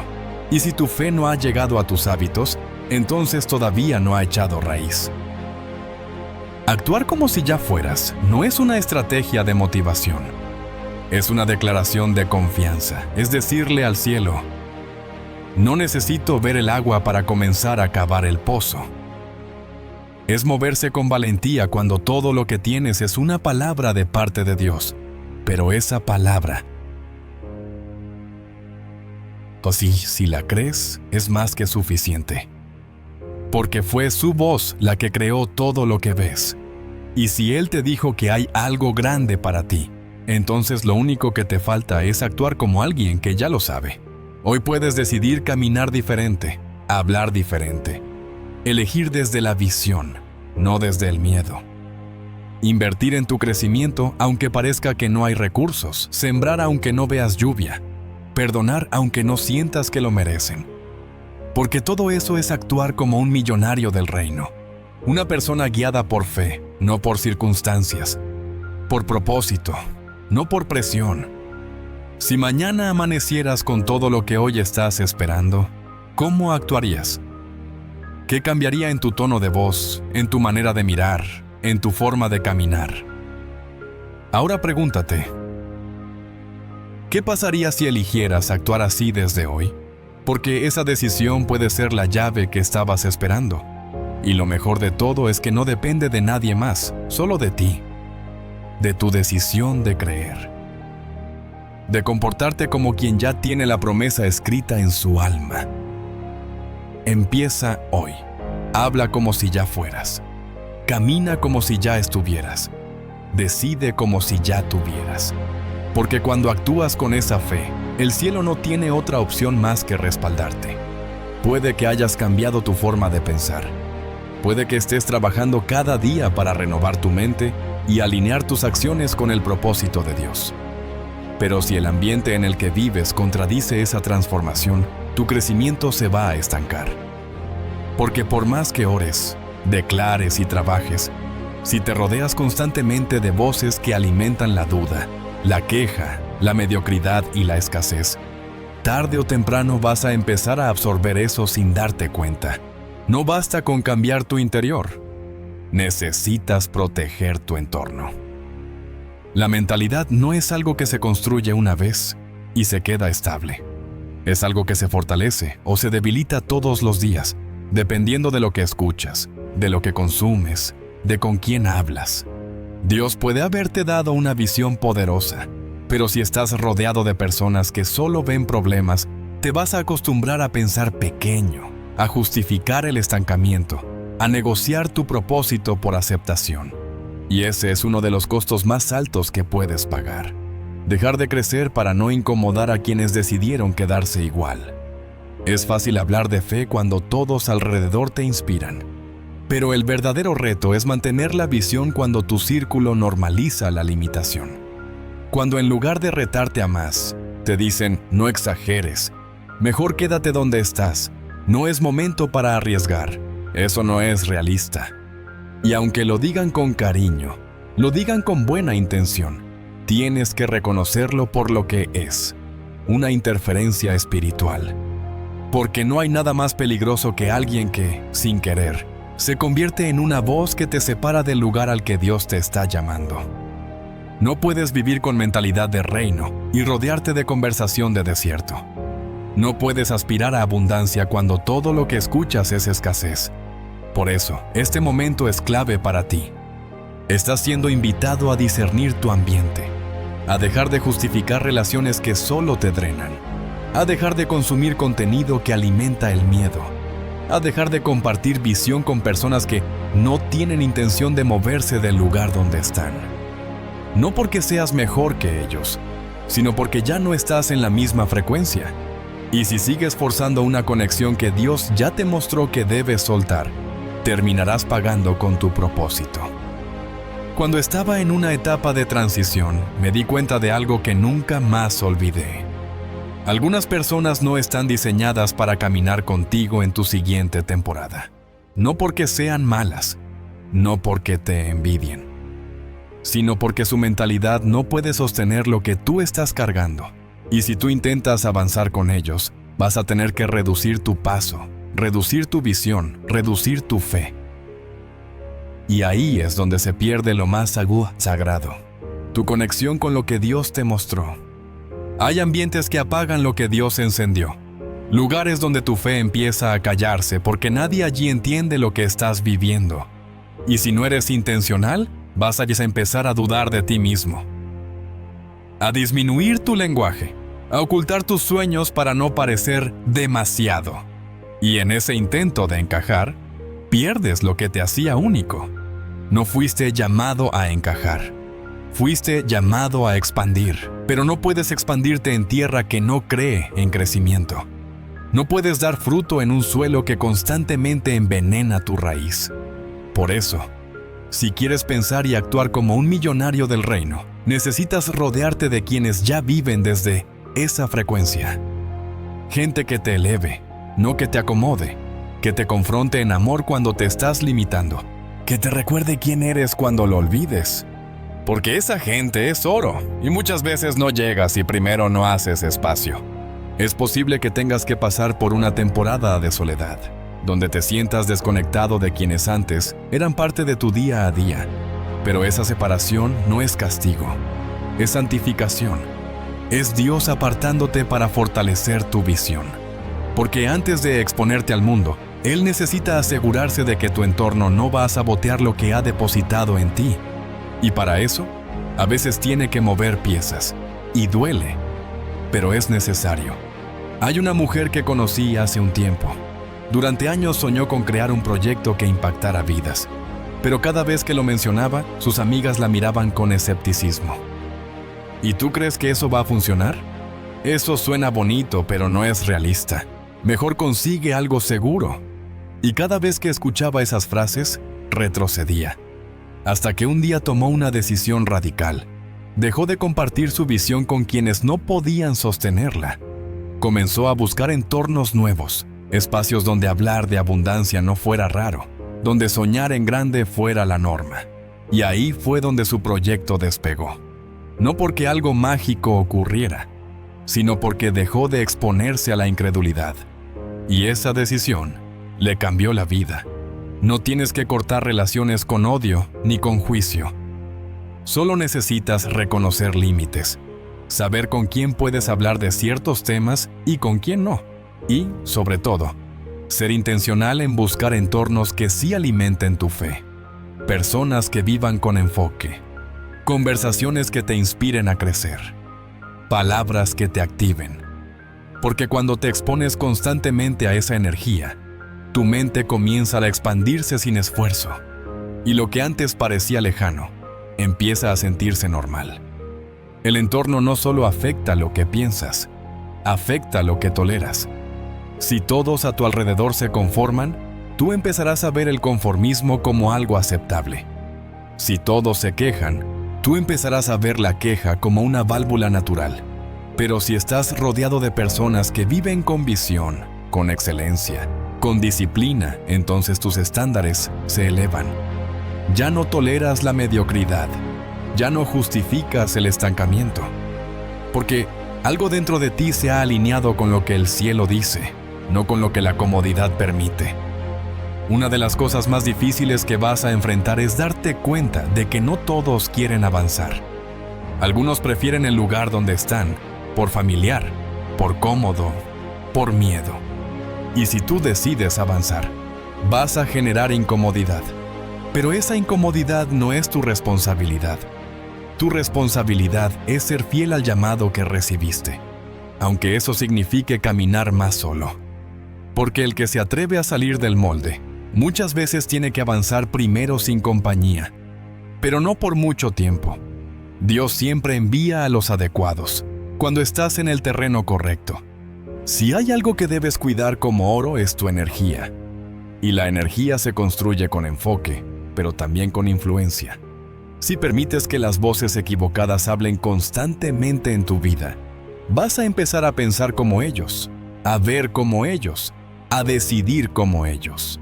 Y si tu fe no ha llegado a tus hábitos, entonces todavía no ha echado raíz. Actuar como si ya fueras no es una estrategia de motivación. Es una declaración de confianza, es decirle al cielo: no necesito ver el agua para comenzar a cavar el pozo. Es moverse con valentía cuando todo lo que tienes es una palabra de parte de Dios, pero esa palabra, si la crees, es más que suficiente. Porque fue su voz la que creó todo lo que ves. Y si Él te dijo que hay algo grande para ti, entonces lo único que te falta es actuar como alguien que ya lo sabe. Hoy puedes decidir caminar diferente, hablar diferente, elegir desde la visión, no desde el miedo. Invertir en tu crecimiento aunque parezca que no hay recursos, sembrar aunque no veas lluvia, perdonar aunque no sientas que lo merecen. Porque todo eso es actuar como un millonario del reino, una persona guiada por fe, no por circunstancias, por propósito, no por presión. Si mañana amanecieras con todo lo que hoy estás esperando, ¿cómo actuarías? ¿Qué cambiaría en tu tono de voz, en tu manera de mirar, en tu forma de caminar? Ahora pregúntate, ¿qué pasaría si eligieras actuar así desde hoy? Porque esa decisión puede ser la llave que estabas esperando. Y lo mejor de todo es que no depende de nadie más, solo de ti, de tu decisión de creer, de comportarte como quien ya tiene la promesa escrita en su alma. Empieza hoy. Habla como si ya fueras. Camina como si ya estuvieras. Decide como si ya tuvieras. Porque cuando actúas con esa fe, el cielo no tiene otra opción más que respaldarte. Puede que hayas cambiado tu forma de pensar. Puede que estés trabajando cada día para renovar tu mente y alinear tus acciones con el propósito de Dios. Pero si el ambiente en el que vives contradice esa transformación, tu crecimiento se va a estancar. Porque por más que ores, declares y trabajes, si te rodeas constantemente de voces que alimentan la duda, la queja, la mediocridad y la escasez, tarde o temprano vas a empezar a absorber eso sin darte cuenta. No basta con cambiar tu interior. Necesitas proteger tu entorno. La mentalidad no es algo que se construye una vez y se queda estable. Es algo que se fortalece o se debilita todos los días, dependiendo de lo que escuchas, de lo que consumes, de con quién hablas. Dios puede haberte dado una visión poderosa, pero si estás rodeado de personas que solo ven problemas, te vas a acostumbrar a pensar pequeño, a justificar el estancamiento, a negociar tu propósito por aceptación. Y ese es uno de los costos más altos que puedes pagar. Dejar de crecer para no incomodar a quienes decidieron quedarse igual. Es fácil hablar de fe cuando todos alrededor te inspiran. Pero el verdadero reto es mantener la visión cuando tu círculo normaliza la limitación. Cuando en lugar de retarte a más, te dicen, no exageres, mejor quédate donde estás, no es momento para arriesgar, eso no es realista. Y aunque lo digan con cariño, lo digan con buena intención, tienes que reconocerlo por lo que es, una interferencia espiritual. Porque no hay nada más peligroso que alguien que, sin querer, se convierte en una voz que te separa del lugar al que Dios te está llamando. No puedes vivir con mentalidad de reino y rodearte de conversación de desierto. No puedes aspirar a abundancia cuando todo lo que escuchas es escasez. Por eso, este momento es clave para ti. Estás siendo invitado a discernir tu ambiente, a dejar de justificar relaciones que solo te drenan, a dejar de consumir contenido que alimenta el miedo, a dejar de compartir visión con personas que no tienen intención de moverse del lugar donde están. No porque seas mejor que ellos, sino porque ya no estás en la misma frecuencia. Y si sigues forzando una conexión que Dios ya te mostró que debes soltar, terminarás pagando con tu propósito. Cuando estaba en una etapa de transición, me di cuenta de algo que nunca más olvidé. Algunas personas no están diseñadas para caminar contigo en tu siguiente temporada. No porque sean malas, no porque te envidien, sino porque su mentalidad no puede sostener lo que tú estás cargando. Y si tú intentas avanzar con ellos, vas a tener que reducir tu paso, reducir tu visión, reducir tu fe. Y ahí es donde se pierde lo más sagrado, tu conexión con lo que Dios te mostró. Hay ambientes que apagan lo que Dios encendió. Lugares donde tu fe empieza a callarse porque nadie allí entiende lo que estás viviendo. Y si no eres intencional, vas a empezar a dudar de ti mismo, a disminuir tu lenguaje, a ocultar tus sueños para no parecer demasiado. Y en ese intento de encajar, pierdes lo que te hacía único. No fuiste llamado a encajar. Fuiste llamado a expandir, pero no puedes expandirte en tierra que no cree en crecimiento. No puedes dar fruto en un suelo que constantemente envenena tu raíz. Por eso, si quieres pensar y actuar como un millonario del reino, necesitas rodearte de quienes ya viven desde esa frecuencia. Gente que te eleve, no que te acomode, que te confronte en amor cuando te estás limitando, que te recuerde quién eres cuando lo olvides. Porque esa gente es oro y muchas veces no llega si primero no haces espacio. Es posible que tengas que pasar por una temporada de soledad, donde te sientas desconectado de quienes antes eran parte de tu día a día. Pero esa separación no es castigo, es santificación. Es Dios apartándote para fortalecer tu visión. Porque antes de exponerte al mundo, Él necesita asegurarse de que tu entorno no va a sabotear lo que ha depositado en ti. Y para eso, a veces tiene que mover piezas. Y duele, pero es necesario. Hay una mujer que conocí hace un tiempo. Durante años soñó con crear un proyecto que impactara vidas. Pero cada vez que lo mencionaba, sus amigas la miraban con escepticismo. ¿Y tú crees que eso va a funcionar? Eso suena bonito, pero no es realista. Mejor consigue algo seguro. Y cada vez que escuchaba esas frases, retrocedía. Hasta que un día tomó una decisión radical. Dejó de compartir su visión con quienes no podían sostenerla. Comenzó a buscar entornos nuevos, espacios donde hablar de abundancia no fuera raro, donde soñar en grande fuera la norma. Y ahí fue donde su proyecto despegó. No porque algo mágico ocurriera, sino porque dejó de exponerse a la incredulidad. Y esa decisión le cambió la vida. No tienes que cortar relaciones con odio ni con juicio. Solo necesitas reconocer límites, saber con quién puedes hablar de ciertos temas y con quién no. Y, sobre todo, ser intencional en buscar entornos que sí alimenten tu fe. Personas que vivan con enfoque. Conversaciones que te inspiren a crecer. Palabras que te activen. Porque cuando te expones constantemente a esa energía, tu mente comienza a expandirse sin esfuerzo. Y lo que antes parecía lejano, empieza a sentirse normal. El entorno no solo afecta lo que piensas, afecta lo que toleras. Si todos a tu alrededor se conforman, tú empezarás a ver el conformismo como algo aceptable. Si todos se quejan, tú empezarás a ver la queja como una válvula natural. Pero si estás rodeado de personas que viven con visión, con excelencia, con disciplina, entonces tus estándares se elevan. Ya no toleras la mediocridad, ya no justificas el estancamiento, porque algo dentro de ti se ha alineado con lo que el cielo dice, no con lo que la comodidad permite. Una de las cosas más difíciles que vas a enfrentar es darte cuenta de que no todos quieren avanzar. Algunos prefieren el lugar donde están, por familiar, por cómodo, por miedo. Y si tú decides avanzar, vas a generar incomodidad. Pero esa incomodidad no es tu responsabilidad. Tu responsabilidad es ser fiel al llamado que recibiste, aunque eso signifique caminar más solo. Porque el que se atreve a salir del molde, muchas veces tiene que avanzar primero sin compañía, pero no por mucho tiempo. Dios siempre envía a los adecuados, cuando estás en el terreno correcto. Si hay algo que debes cuidar como oro es tu energía. Y la energía se construye con enfoque, pero también con influencia. Si permites que las voces equivocadas hablen constantemente en tu vida, vas a empezar a pensar como ellos, a ver como ellos, a decidir como ellos.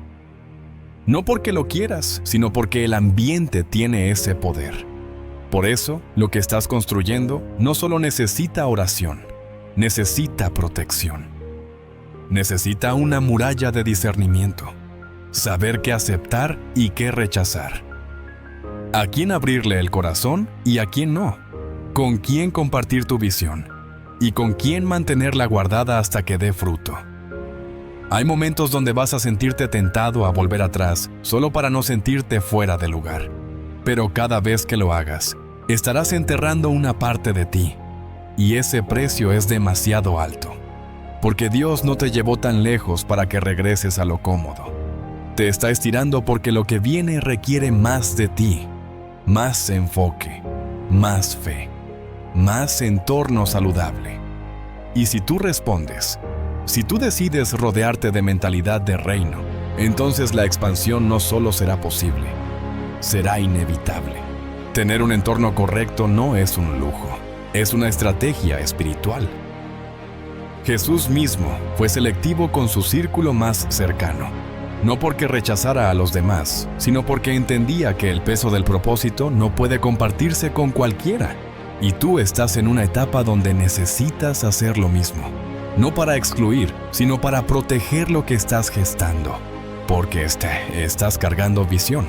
No porque lo quieras, sino porque el ambiente tiene ese poder. Por eso, lo que estás construyendo no solo necesita oración, necesita protección. Necesita una muralla de discernimiento, saber qué aceptar y qué rechazar. A quién abrirle el corazón y a quién no. Con quién compartir tu visión y con quién mantenerla guardada hasta que dé fruto. Hay momentos donde vas a sentirte tentado a volver atrás solo para no sentirte fuera de lugar. Pero cada vez que lo hagas, estarás enterrando una parte de ti. Y ese precio es demasiado alto. Porque Dios no te llevó tan lejos para que regreses a lo cómodo. Te está estirando porque lo que viene requiere más de ti, más enfoque, más fe, más entorno saludable. Y si tú respondes, si tú decides rodearte de mentalidad de reino, entonces la expansión no solo será posible, será inevitable. Tener un entorno correcto no es un lujo, es una estrategia espiritual. Jesús mismo fue selectivo con su círculo más cercano, no porque rechazara a los demás, sino porque entendía que el peso del propósito no puede compartirse con cualquiera. Y tú estás en una etapa donde necesitas hacer lo mismo, no para excluir, sino para proteger lo que estás gestando, porque estás cargando visión.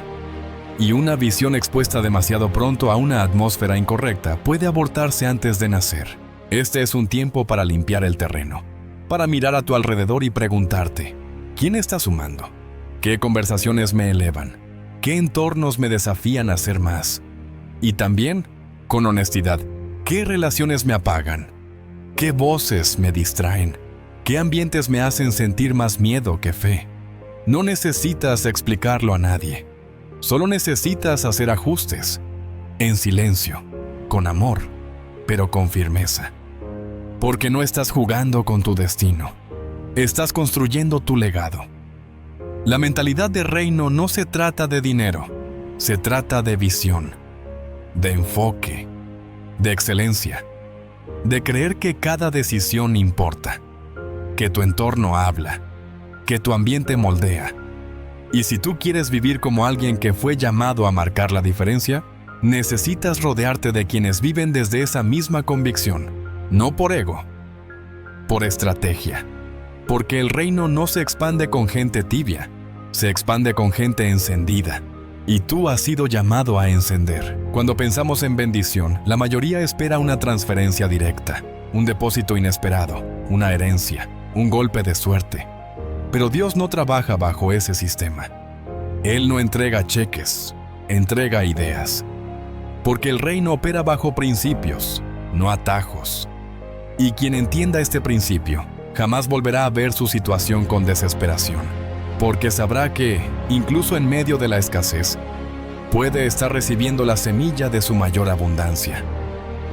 Y una visión expuesta demasiado pronto a una atmósfera incorrecta puede abortarse antes de nacer. Este es un tiempo para limpiar el terreno, para mirar a tu alrededor y preguntarte, ¿quién está sumando? ¿Qué conversaciones me elevan? ¿Qué entornos me desafían a ser más? Y también, con honestidad, ¿qué relaciones me apagan? ¿Qué voces me distraen? ¿Qué ambientes me hacen sentir más miedo que fe? No necesitas explicarlo a nadie. Solo necesitas hacer ajustes, en silencio, con amor, pero con firmeza. Porque no estás jugando con tu destino. Estás construyendo tu legado. La mentalidad de reino no se trata de dinero, se trata de visión, de enfoque, de excelencia, de creer que cada decisión importa, que tu entorno habla, que tu ambiente moldea. Y si tú quieres vivir como alguien que fue llamado a marcar la diferencia, necesitas rodearte de quienes viven desde esa misma convicción, no por ego, por estrategia. Porque el reino no se expande con gente tibia, se expande con gente encendida. Y tú has sido llamado a encender. Cuando pensamos en bendición, la mayoría espera una transferencia directa, un depósito inesperado, una herencia, un golpe de suerte. Pero Dios no trabaja bajo ese sistema. Él no entrega cheques, entrega ideas. Porque el reino opera bajo principios, no atajos. Y quien entienda este principio, jamás volverá a ver su situación con desesperación. Porque sabrá que, incluso en medio de la escasez, puede estar recibiendo la semilla de su mayor abundancia.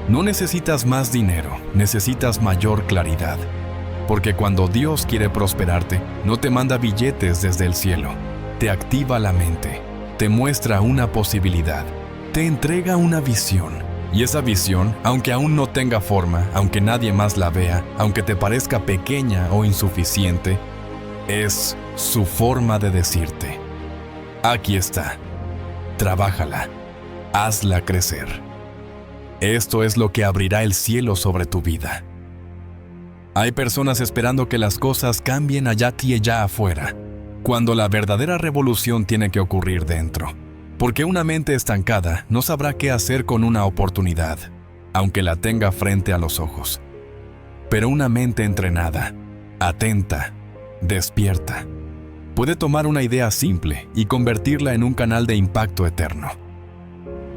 No necesitas más dinero, necesitas mayor claridad. Porque cuando Dios quiere prosperarte, no te manda billetes desde el cielo, te activa la mente, te muestra una posibilidad, te entrega una visión. Y esa visión, aunque aún no tenga forma, aunque nadie más la vea, aunque te parezca pequeña o insuficiente, es su forma de decirte: aquí está, trabájala, hazla crecer. Esto es lo que abrirá el cielo sobre tu vida. Hay personas esperando que las cosas cambien allá y allá afuera, cuando la verdadera revolución tiene que ocurrir dentro. Porque una mente estancada no sabrá qué hacer con una oportunidad, aunque la tenga frente a los ojos. Pero una mente entrenada, atenta, despierta, puede tomar una idea simple y convertirla en un canal de impacto eterno.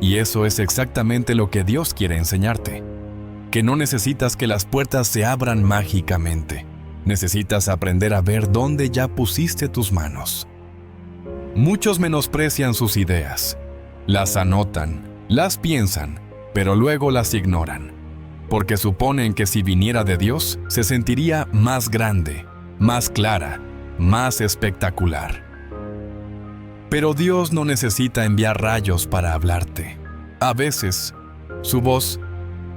Y eso es exactamente lo que Dios quiere enseñarte. Que no necesitas que las puertas se abran mágicamente. Necesitas aprender a ver dónde ya pusiste tus manos. Muchos menosprecian sus ideas. Las anotan, las piensan, pero luego las ignoran. Porque suponen que si viniera de Dios, se sentiría más grande, más clara, más espectacular. Pero Dios no necesita enviar rayos para hablarte. A veces, su voz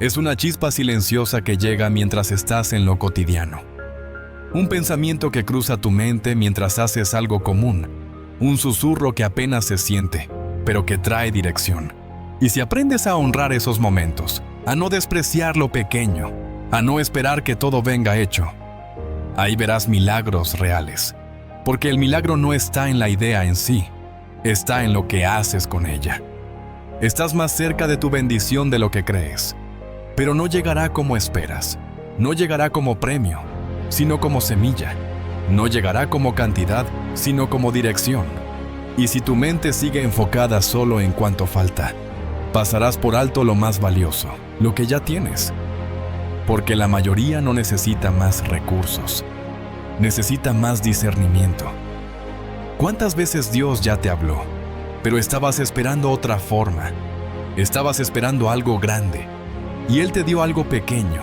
es una chispa silenciosa que llega mientras estás en lo cotidiano. Un pensamiento que cruza tu mente mientras haces algo común. Un susurro que apenas se siente, pero que trae dirección. Y si aprendes a honrar esos momentos, a no despreciar lo pequeño, a no esperar que todo venga hecho, ahí verás milagros reales. Porque el milagro no está en la idea en sí, está en lo que haces con ella. Estás más cerca de tu bendición de lo que crees. Pero no llegará como esperas, no llegará como premio, sino como semilla. No llegará como cantidad, sino como dirección. Y si tu mente sigue enfocada solo en cuanto falta, pasarás por alto lo más valioso, lo que ya tienes. Porque la mayoría no necesita más recursos, necesita más discernimiento. ¿Cuántas veces Dios ya te habló, pero estabas esperando otra forma? Estabas esperando algo grande y Él te dio algo pequeño.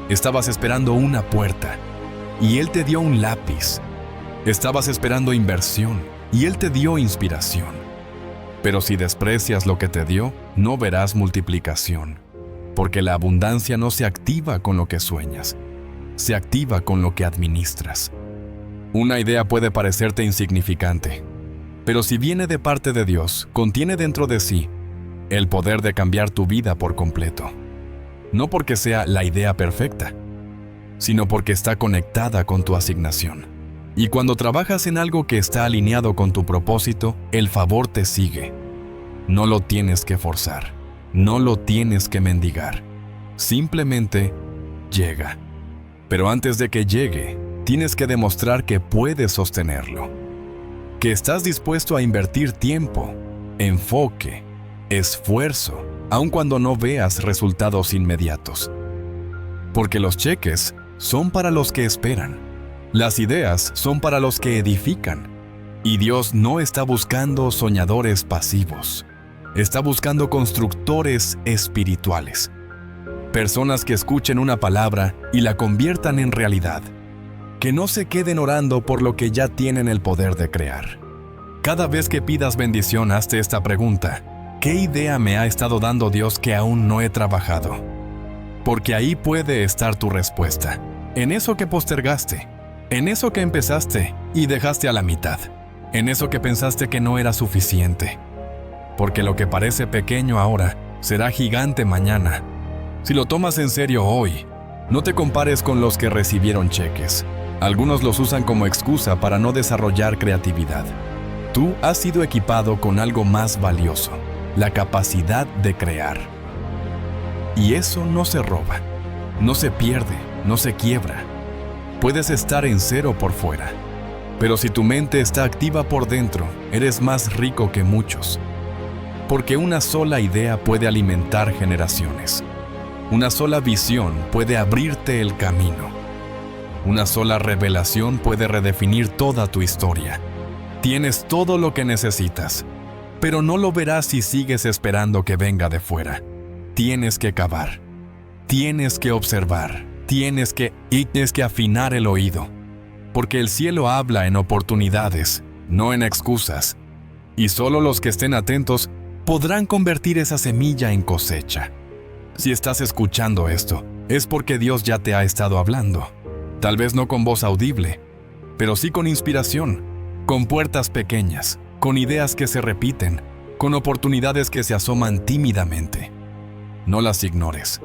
Estabas esperando una puerta y Él te dio un lápiz. Estabas esperando inversión y Él te dio inspiración. Pero si desprecias lo que te dio, no verás multiplicación, porque la abundancia no se activa con lo que sueñas, se activa con lo que administras. Una idea puede parecerte insignificante, pero si viene de parte de Dios, contiene dentro de sí el poder de cambiar tu vida por completo. No porque sea la idea perfecta, sino porque está conectada con tu asignación. Y cuando trabajas en algo que está alineado con tu propósito, el favor te sigue. No lo tienes que forzar, no lo tienes que mendigar. Simplemente llega. Pero antes de que llegue, tienes que demostrar que puedes sostenerlo. Que estás dispuesto a invertir tiempo, enfoque, esfuerzo, aun cuando no veas resultados inmediatos. Porque los cheques son para los que esperan. Las ideas son para los que edifican. Y Dios no está buscando soñadores pasivos. Está buscando constructores espirituales. Personas que escuchen una palabra y la conviertan en realidad. Que no se queden orando por lo que ya tienen el poder de crear. Cada vez que pidas bendición, hazte esta pregunta: ¿qué idea me ha estado dando Dios que aún no he trabajado? Porque ahí puede estar tu respuesta. En eso que postergaste. En eso que empezaste y dejaste a la mitad. En eso que pensaste que no era suficiente. Porque lo que parece pequeño ahora será gigante mañana. Si lo tomas en serio hoy, no te compares con los que recibieron cheques. Algunos los usan como excusa para no desarrollar creatividad. Tú has sido equipado con algo más valioso: la capacidad de crear. Y eso no se roba, no se pierde, no se quiebra. Puedes estar en cero por fuera, pero si tu mente está activa por dentro, eres más rico que muchos. Porque una sola idea puede alimentar generaciones. Una sola visión puede abrirte el camino. Una sola revelación puede redefinir toda tu historia. Tienes todo lo que necesitas, pero no lo verás si sigues esperando que venga de fuera. Tienes que cavar, tienes que observar, tienes que afinar el oído, porque el cielo habla en oportunidades, no en excusas, y solo los que estén atentos podrán convertir esa semilla en cosecha. Si estás escuchando esto, es porque Dios ya te ha estado hablando. Tal vez no con voz audible, pero sí con inspiración, con puertas pequeñas, con ideas que se repiten, con oportunidades que se asoman tímidamente. No las ignores,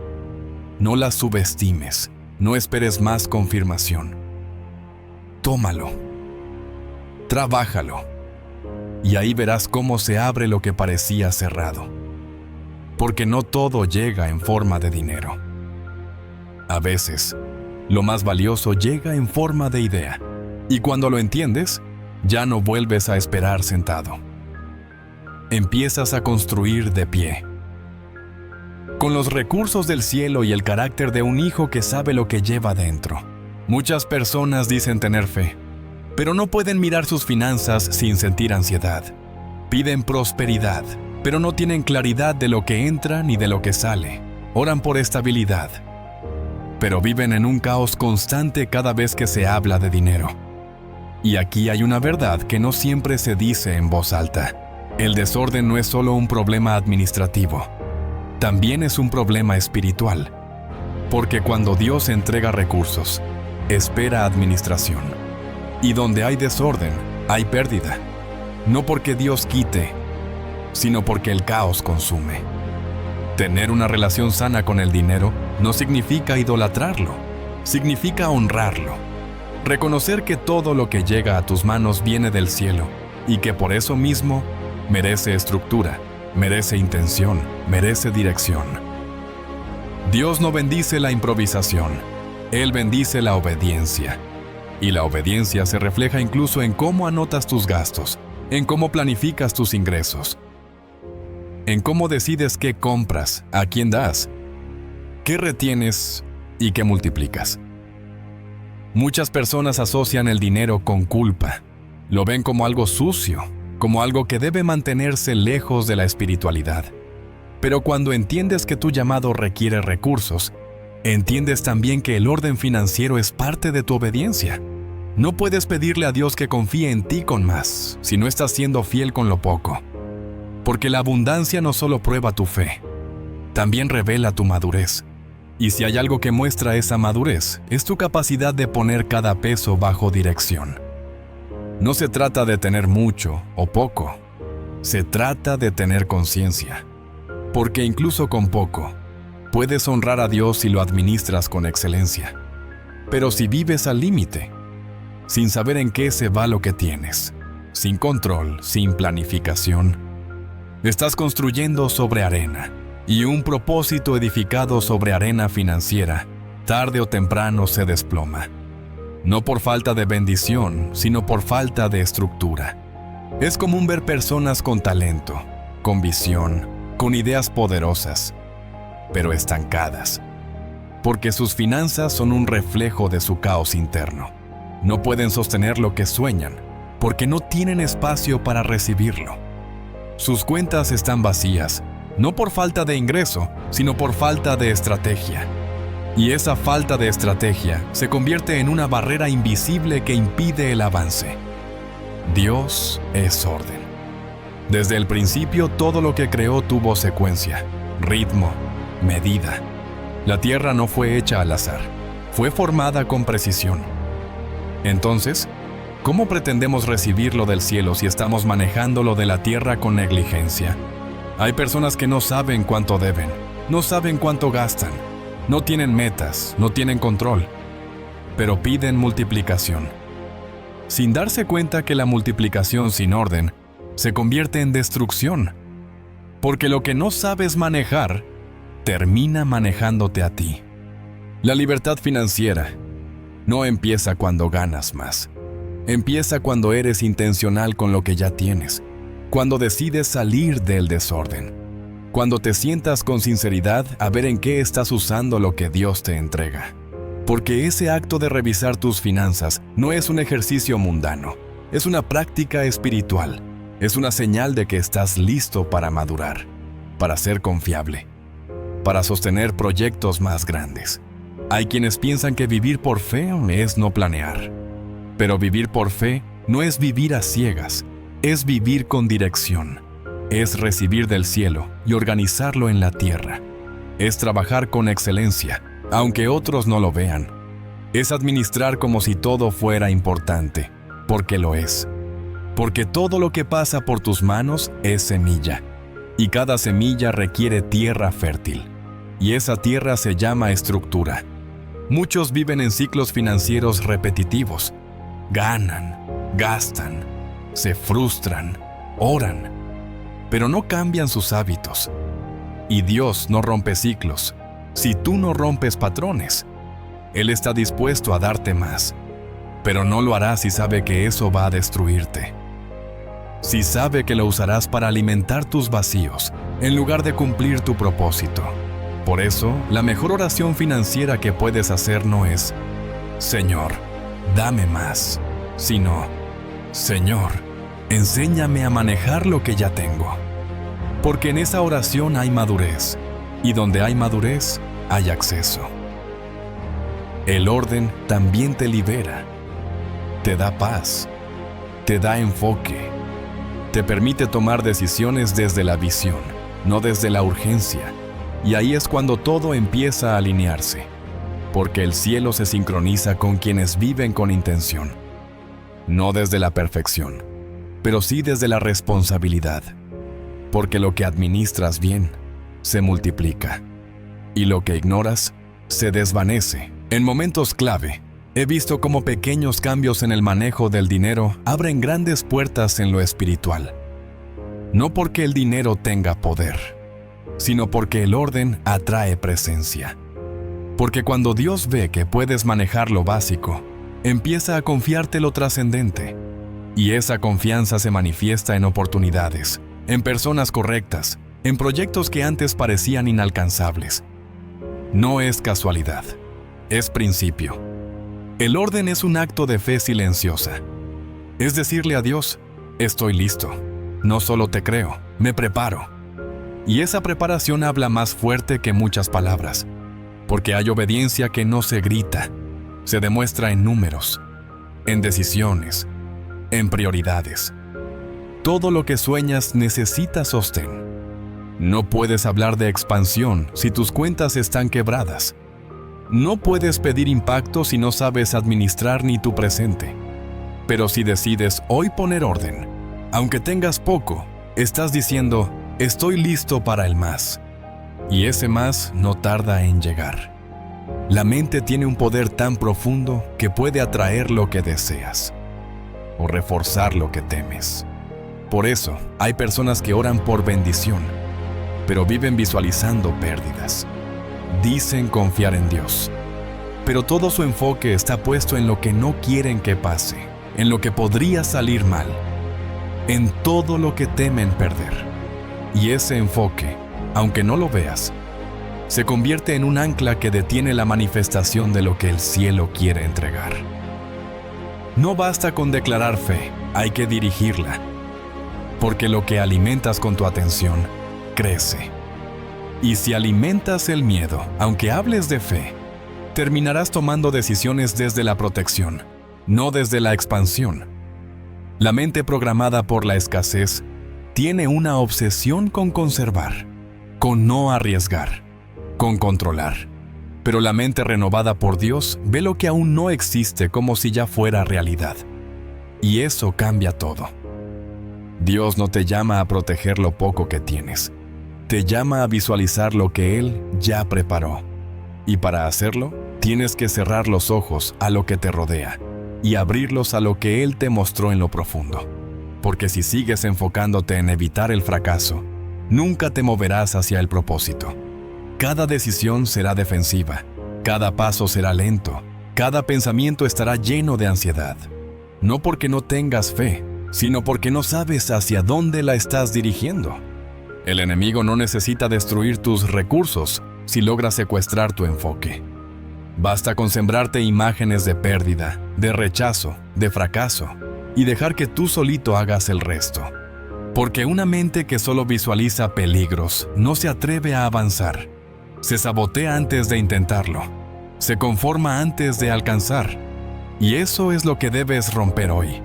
no las subestimes, no esperes más confirmación. Tómalo, trabájalo, y ahí verás cómo se abre lo que parecía cerrado. Porque no todo llega en forma de dinero. A veces, lo más valioso llega en forma de idea, y cuando lo entiendes, ya no vuelves a esperar sentado. Empiezas a construir de pie, con los recursos del cielo y el carácter de un hijo que sabe lo que lleva dentro. Muchas personas dicen tener fe, pero no pueden mirar sus finanzas sin sentir ansiedad. Piden prosperidad, pero no tienen claridad de lo que entra ni de lo que sale. Oran por estabilidad, pero viven en un caos constante cada vez que se habla de dinero. Y aquí hay una verdad que no siempre se dice en voz alta. El desorden no es solo un problema administrativo, también es un problema espiritual. Porque cuando Dios entrega recursos, espera administración. Y donde hay desorden, hay pérdida. No porque Dios quite, sino porque el caos consume. Tener una relación sana con el dinero no significa idolatrarlo, significa honrarlo. Reconocer que todo lo que llega a tus manos viene del cielo y que por eso mismo merece estructura, merece intención, merece dirección. Dios no bendice la improvisación, Él bendice la obediencia. Y la obediencia se refleja incluso en cómo anotas tus gastos, en cómo planificas tus ingresos, en cómo decides qué compras, a quién das, qué retienes y qué multiplicas. Muchas personas asocian el dinero con culpa. Lo ven como algo sucio, como algo que debe mantenerse lejos de la espiritualidad. Pero cuando entiendes que tu llamado requiere recursos, entiendes también que el orden financiero es parte de tu obediencia. No puedes pedirle a Dios que confíe en ti con más si no estás siendo fiel con lo poco. Porque la abundancia no solo prueba tu fe, también revela tu madurez. Y si hay algo que muestra esa madurez, es tu capacidad de poner cada peso bajo dirección. No se trata de tener mucho o poco, se trata de tener conciencia. Porque incluso con poco, puedes honrar a Dios si lo administras con excelencia. Pero si vives al límite, sin saber en qué se va lo que tienes, sin control, sin planificación, estás construyendo sobre arena. Y un propósito edificado sobre arena financiera, tarde o temprano se desploma. No por falta de bendición, sino por falta de estructura. Es común ver personas con talento, con visión, con ideas poderosas, pero estancadas, porque sus finanzas son un reflejo de su caos interno. No pueden sostener lo que sueñan, porque no tienen espacio para recibirlo. Sus cuentas están vacías, no por falta de ingreso, sino por falta de estrategia. Y esa falta de estrategia se convierte en una barrera invisible que impide el avance. Dios es orden. Desde el principio todo lo que creó tuvo secuencia, ritmo, medida. La tierra no fue hecha al azar, fue formada con precisión. Entonces, ¿cómo pretendemos recibirlo del cielo si estamos manejando lo de la tierra con negligencia? Hay personas que no saben cuánto deben, no saben cuánto gastan, no tienen metas, no tienen control, pero piden multiplicación, sin darse cuenta que la multiplicación sin orden se convierte en destrucción, porque lo que no sabes manejar termina manejándote a ti. La libertad financiera no empieza cuando ganas más, empieza cuando eres intencional con lo que ya tienes. Cuando decides salir del desorden, cuando te sientas con sinceridad a ver en qué estás usando lo que Dios te entrega. Porque ese acto de revisar tus finanzas no es un ejercicio mundano, es una práctica espiritual, es una señal de que estás listo para madurar, para ser confiable, para sostener proyectos más grandes. Hay quienes piensan que vivir por fe es no planear, pero vivir por fe no es vivir a ciegas. Es vivir con dirección, es recibir del cielo y organizarlo en la tierra. Es trabajar con excelencia, aunque otros no lo vean. Es administrar como si todo fuera importante, porque lo es. Porque todo lo que pasa por tus manos es semilla, y cada semilla requiere tierra fértil, y esa tierra se llama estructura. Muchos viven en ciclos financieros repetitivos. Ganan, gastan, se frustran, oran, pero no cambian sus hábitos. Y Dios no rompe ciclos si tú no rompes patrones. Él está dispuesto a darte más, pero no lo hará si sabe que eso va a destruirte. Si sabe que lo usarás para alimentar tus vacíos, en lugar de cumplir tu propósito. Por eso, la mejor oración financiera que puedes hacer no es «Señor, dame más», sino «Señor, enséñame a manejar lo que ya tengo». Porque en esa oración hay madurez, y donde hay madurez, hay acceso. El orden también te libera, te da paz, te da enfoque, te permite tomar decisiones desde la visión, no desde la urgencia. Y ahí es cuando todo empieza a alinearse, porque el cielo se sincroniza con quienes viven con intención, no desde la perfección, pero sí desde la responsabilidad, porque lo que administras bien se multiplica, y lo que ignoras se desvanece. En momentos clave, he visto cómo pequeños cambios en el manejo del dinero abren grandes puertas en lo espiritual. No porque el dinero tenga poder, sino porque el orden atrae presencia. Porque cuando Dios ve que puedes manejar lo básico, empieza a confiarte lo trascendente. Y esa confianza se manifiesta en oportunidades, en personas correctas, en proyectos que antes parecían inalcanzables. No es casualidad, es principio. El orden es un acto de fe silenciosa. Es decirle a Dios, estoy listo. No solo te creo, me preparo. Y esa preparación habla más fuerte que muchas palabras, porque hay obediencia que no se grita, se demuestra en números, en decisiones, en prioridades. Todo lo que sueñas necesita sostén. No puedes hablar de expansión si tus cuentas están quebradas. No puedes pedir impacto si no sabes administrar ni tu presente. Pero si decides hoy poner orden, aunque tengas poco, estás diciendo, estoy listo para el más. Y ese más no tarda en llegar. La mente tiene un poder tan profundo que puede atraer lo que deseas o reforzar lo que temes. Por eso, hay personas que oran por bendición, pero viven visualizando pérdidas. Dicen confiar en Dios, pero todo su enfoque está puesto en lo que no quieren que pase, en lo que podría salir mal, en todo lo que temen perder. Y ese enfoque, aunque no lo veas, se convierte en un ancla que detiene la manifestación de lo que el cielo quiere entregar. No basta con declarar fe, hay que dirigirla, porque lo que alimentas con tu atención crece. Y si alimentas el miedo, aunque hables de fe, terminarás tomando decisiones desde la protección, no desde la expansión. La mente programada por la escasez tiene una obsesión con conservar, con no arriesgar, con controlar. Pero la mente renovada por Dios ve lo que aún no existe como si ya fuera realidad. Y eso cambia todo. Dios no te llama a proteger lo poco que tienes. Te llama a visualizar lo que Él ya preparó. Y para hacerlo, tienes que cerrar los ojos a lo que te rodea y abrirlos a lo que Él te mostró en lo profundo. Porque si sigues enfocándote en evitar el fracaso, nunca te moverás hacia el propósito. Cada decisión será defensiva, cada paso será lento, cada pensamiento estará lleno de ansiedad. No porque no tengas fe, sino porque no sabes hacia dónde la estás dirigiendo. El enemigo no necesita destruir tus recursos si logra secuestrar tu enfoque. Basta con sembrarte imágenes de pérdida, de rechazo, de fracaso, y dejar que tú solito hagas el resto. Porque una mente que solo visualiza peligros no se atreve a avanzar. Se sabotea antes de intentarlo. Se conforma antes de alcanzar. Y eso es lo que debes romper hoy.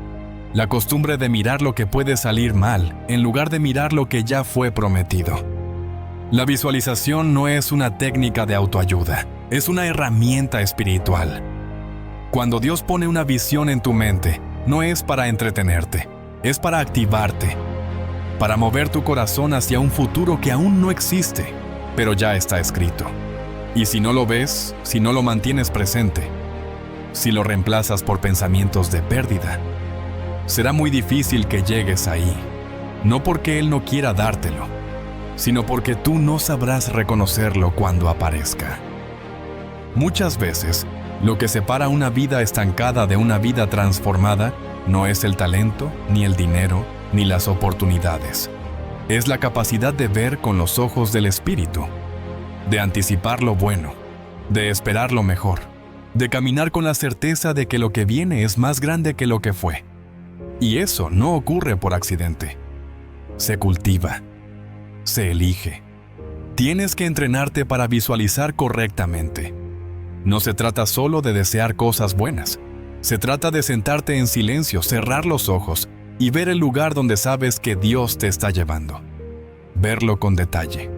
La costumbre de mirar lo que puede salir mal en lugar de mirar lo que ya fue prometido. La visualización no es una técnica de autoayuda, es una herramienta espiritual. Cuando Dios pone una visión en tu mente, no es para entretenerte, es para activarte, para mover tu corazón hacia un futuro que aún no existe, pero ya está escrito. Y si no lo ves, si no lo mantienes presente, si lo reemplazas por pensamientos de pérdida, será muy difícil que llegues ahí, no porque Él no quiera dártelo, sino porque tú no sabrás reconocerlo cuando aparezca. Muchas veces, lo que separa una vida estancada de una vida transformada no es el talento, ni el dinero, ni las oportunidades. Es la capacidad de ver con los ojos del Espíritu, de anticipar lo bueno, de esperar lo mejor, de caminar con la certeza de que lo que viene es más grande que lo que fue. Y eso no ocurre por accidente. Se cultiva, se elige. Tienes que entrenarte para visualizar correctamente. No se trata solo de desear cosas buenas. Se trata de sentarte en silencio, cerrar los ojos y ver el lugar donde sabes que Dios te está llevando. Verlo con detalle.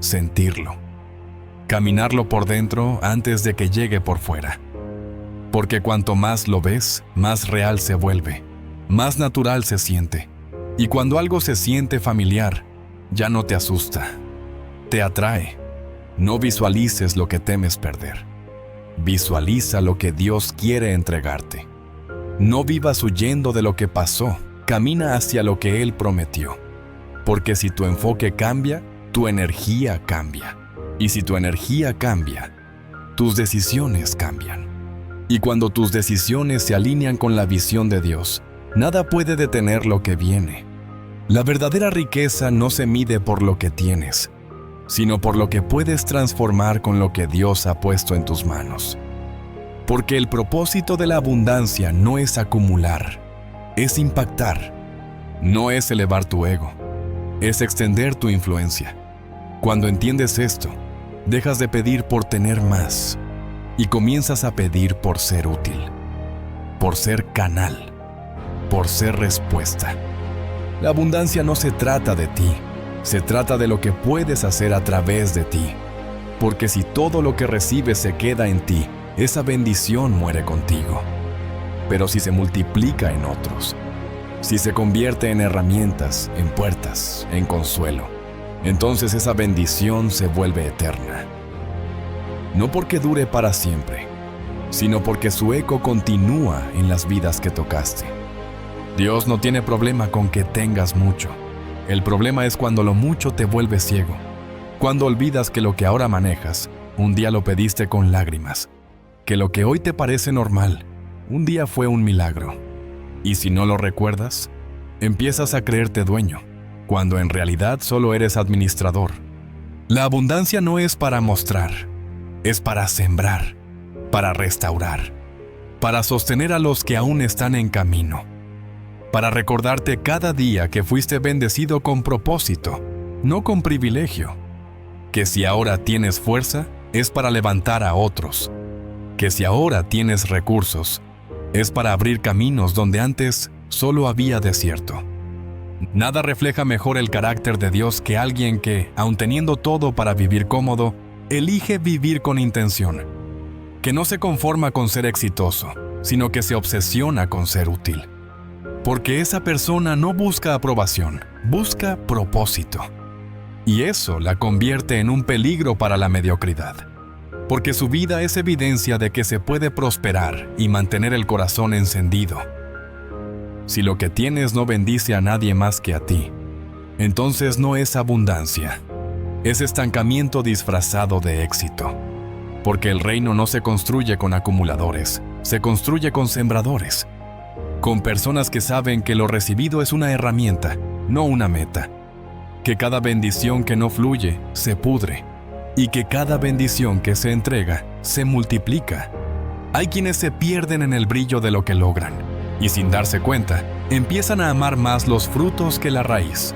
Sentirlo. Caminarlo por dentro antes de que llegue por fuera. Porque cuanto más lo ves, más real se vuelve, más natural se siente. Y cuando algo se siente familiar, ya no te asusta, te atrae. No visualices lo que temes perder. Visualiza lo que Dios quiere entregarte. No vivas huyendo de lo que pasó, camina hacia lo que Él prometió. Porque si tu enfoque cambia, tu energía cambia. Y si tu energía cambia, tus decisiones cambian. Y cuando tus decisiones se alinean con la visión de Dios, nada puede detener lo que viene. La verdadera riqueza no se mide por lo que tienes, sino por lo que puedes transformar con lo que Dios ha puesto en tus manos. Porque el propósito de la abundancia no es acumular, es impactar. No es elevar tu ego, es extender tu influencia. Cuando entiendes esto, dejas de pedir por tener más y comienzas a pedir por ser útil, por ser canal, por ser respuesta. La abundancia no se trata de ti, se trata de lo que puedes hacer a través de ti. Porque si todo lo que recibes se queda en ti, esa bendición muere contigo. Pero si se multiplica en otros, si se convierte en herramientas, en puertas, en consuelo, entonces esa bendición se vuelve eterna. No porque dure para siempre, sino porque su eco continúa en las vidas que tocaste. Dios no tiene problema con que tengas mucho. El problema es cuando lo mucho te vuelve ciego. Cuando olvidas que lo que ahora manejas, un día lo pediste con lágrimas. Que lo que hoy te parece normal, un día fue un milagro. Y si no lo recuerdas, empiezas a creerte dueño, cuando en realidad solo eres administrador. La abundancia no es para mostrar, es para sembrar, para restaurar, para sostener a los que aún están en camino, para recordarte cada día que fuiste bendecido con propósito, no con privilegio. Que si ahora tienes fuerza, es para levantar a otros. Que si ahora tienes recursos, es para abrir caminos donde antes solo había desierto. Nada refleja mejor el carácter de Dios que alguien que, aun teniendo todo para vivir cómodo, elige vivir con intención. Que no se conforma con ser exitoso, sino que se obsesiona con ser útil. Porque esa persona no busca aprobación, busca propósito. Y eso la convierte en un peligro para la mediocridad. Porque su vida es evidencia de que se puede prosperar y mantener el corazón encendido. Si lo que tienes no bendice a nadie más que a ti, entonces no es abundancia, es estancamiento disfrazado de éxito. Porque el reino no se construye con acumuladores, se construye con sembradores. Con personas que saben que lo recibido es una herramienta, no una meta. Que cada bendición que no fluye se pudre y que cada bendición que se entrega se multiplica. Hay quienes se pierden en el brillo de lo que logran y sin darse cuenta empiezan a amar más los frutos que la raíz,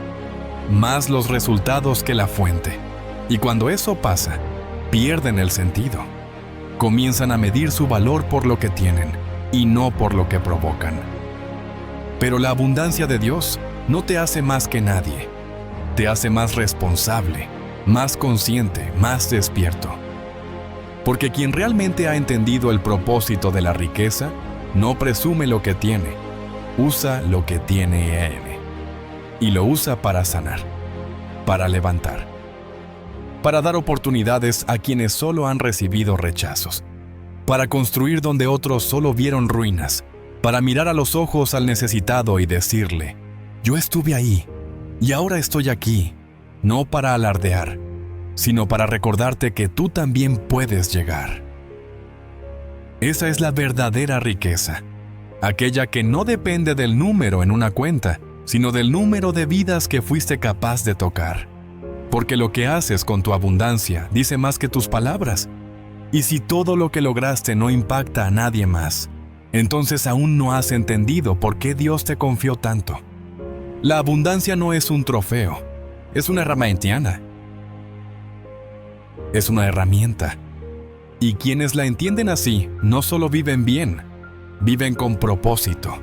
más los resultados que la fuente. Y cuando eso pasa, pierden el sentido. Comienzan a medir su valor por lo que tienen y no por lo que provocan. Pero la abundancia de Dios no te hace más que nadie. Te hace más responsable, más consciente, más despierto. Porque quien realmente ha entendido el propósito de la riqueza, no presume lo que tiene, usa lo que tiene él. Y lo usa para sanar, para levantar, para dar oportunidades a quienes solo han recibido rechazos, para construir donde otros solo vieron ruinas, para mirar a los ojos al necesitado y decirle, yo estuve ahí, y ahora estoy aquí, no para alardear, sino para recordarte que tú también puedes llegar. Esa es la verdadera riqueza, aquella que no depende del número en una cuenta, sino del número de vidas que fuiste capaz de tocar. Porque lo que haces con tu abundancia dice más que tus palabras. Y si todo lo que lograste no impacta a nadie más, entonces aún no has entendido por qué Dios te confió tanto. La abundancia no es un trofeo, es una herramienta. Es una herramienta. Y quienes la entienden así, no solo viven bien, viven con propósito,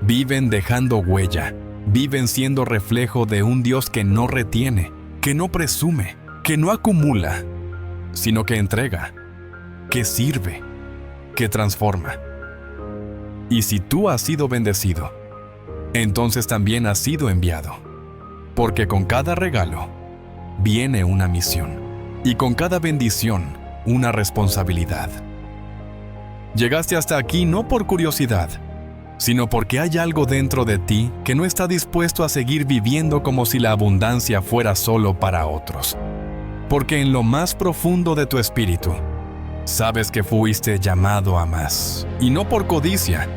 viven dejando huella, viven siendo reflejo de un Dios que no retiene, que no presume, que no acumula, sino que entrega, que sirve, que transforma. Y si tú has sido bendecido, entonces también has sido enviado, porque con cada regalo viene una misión, y con cada bendición una responsabilidad. Llegaste hasta aquí no por curiosidad, sino porque hay algo dentro de ti que no está dispuesto a seguir viviendo como si la abundancia fuera solo para otros. Porque en lo más profundo de tu espíritu, sabes que fuiste llamado a más, y no por codicia,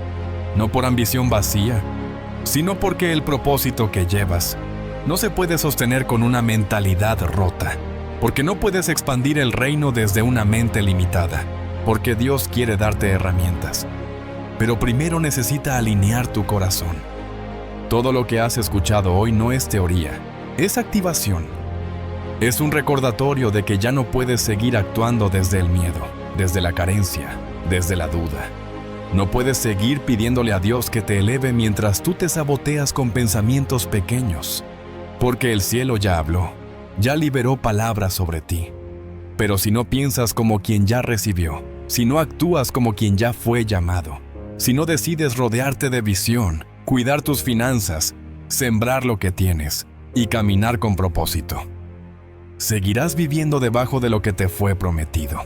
no por ambición vacía, sino porque el propósito que llevas no se puede sostener con una mentalidad rota, porque no puedes expandir el reino desde una mente limitada, porque Dios quiere darte herramientas. Pero primero necesita alinear tu corazón. Todo lo que has escuchado hoy no es teoría, es activación. Es un recordatorio de que ya no puedes seguir actuando desde el miedo, desde la carencia, desde la duda. No puedes seguir pidiéndole a Dios que te eleve mientras tú te saboteas con pensamientos pequeños, porque el cielo ya habló, ya liberó palabras sobre ti. Pero si no piensas como quien ya recibió, si no actúas como quien ya fue llamado, si no decides rodearte de visión, cuidar tus finanzas, sembrar lo que tienes y caminar con propósito, seguirás viviendo debajo de lo que te fue prometido.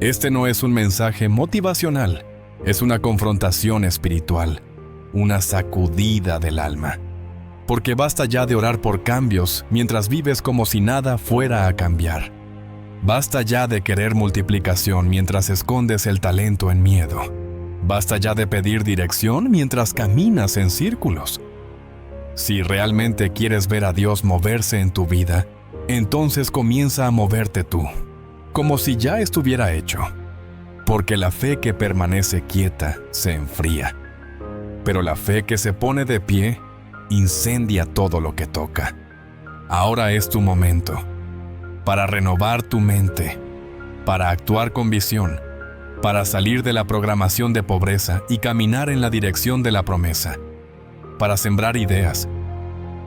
Este no es un mensaje motivacional, es una confrontación espiritual, una sacudida del alma. Porque basta ya de orar por cambios mientras vives como si nada fuera a cambiar. Basta ya de querer multiplicación mientras escondes el talento en miedo. Basta ya de pedir dirección mientras caminas en círculos. Si realmente quieres ver a Dios moverse en tu vida, entonces comienza a moverte tú, como si ya estuviera hecho. Porque la fe que permanece quieta se enfría, pero la fe que se pone de pie incendia todo lo que toca. Ahora es tu momento para renovar tu mente, para actuar con visión, para salir de la programación de pobreza y caminar en la dirección de la promesa, para sembrar ideas,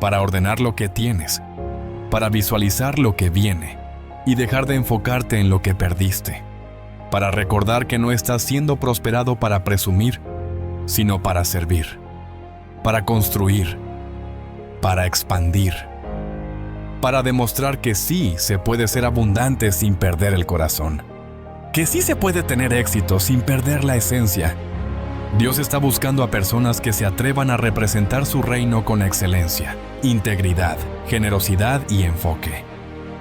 para ordenar lo que tienes, para visualizar lo que viene y dejar de enfocarte en lo que perdiste, para recordar que no estás siendo prosperado para presumir, sino para servir, para construir, para expandir, para demostrar que sí se puede ser abundante sin perder el corazón, que sí se puede tener éxito sin perder la esencia. Dios está buscando a personas que se atrevan a representar su reino con excelencia, integridad, generosidad y enfoque.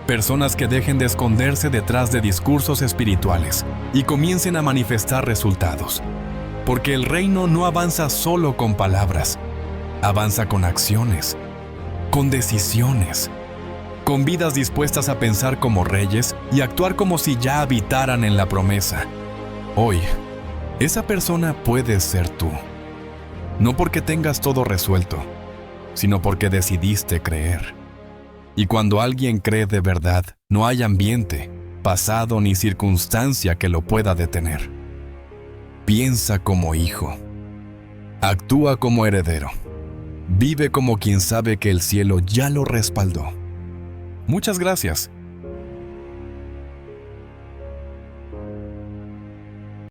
Personas que dejen de esconderse detrás de discursos espirituales y comiencen a manifestar resultados. Porque el reino no avanza solo con palabras, avanza con acciones, con decisiones, con vidas dispuestas a pensar como reyes y actuar como si ya habitaran en la promesa. Hoy, esa persona puede ser tú. No porque tengas todo resuelto, sino porque decidiste creer. Y cuando alguien cree de verdad, no hay ambiente, pasado ni circunstancia que lo pueda detener. Piensa como hijo. Actúa como heredero. Vive como quien sabe que el cielo ya lo respaldó. Muchas gracias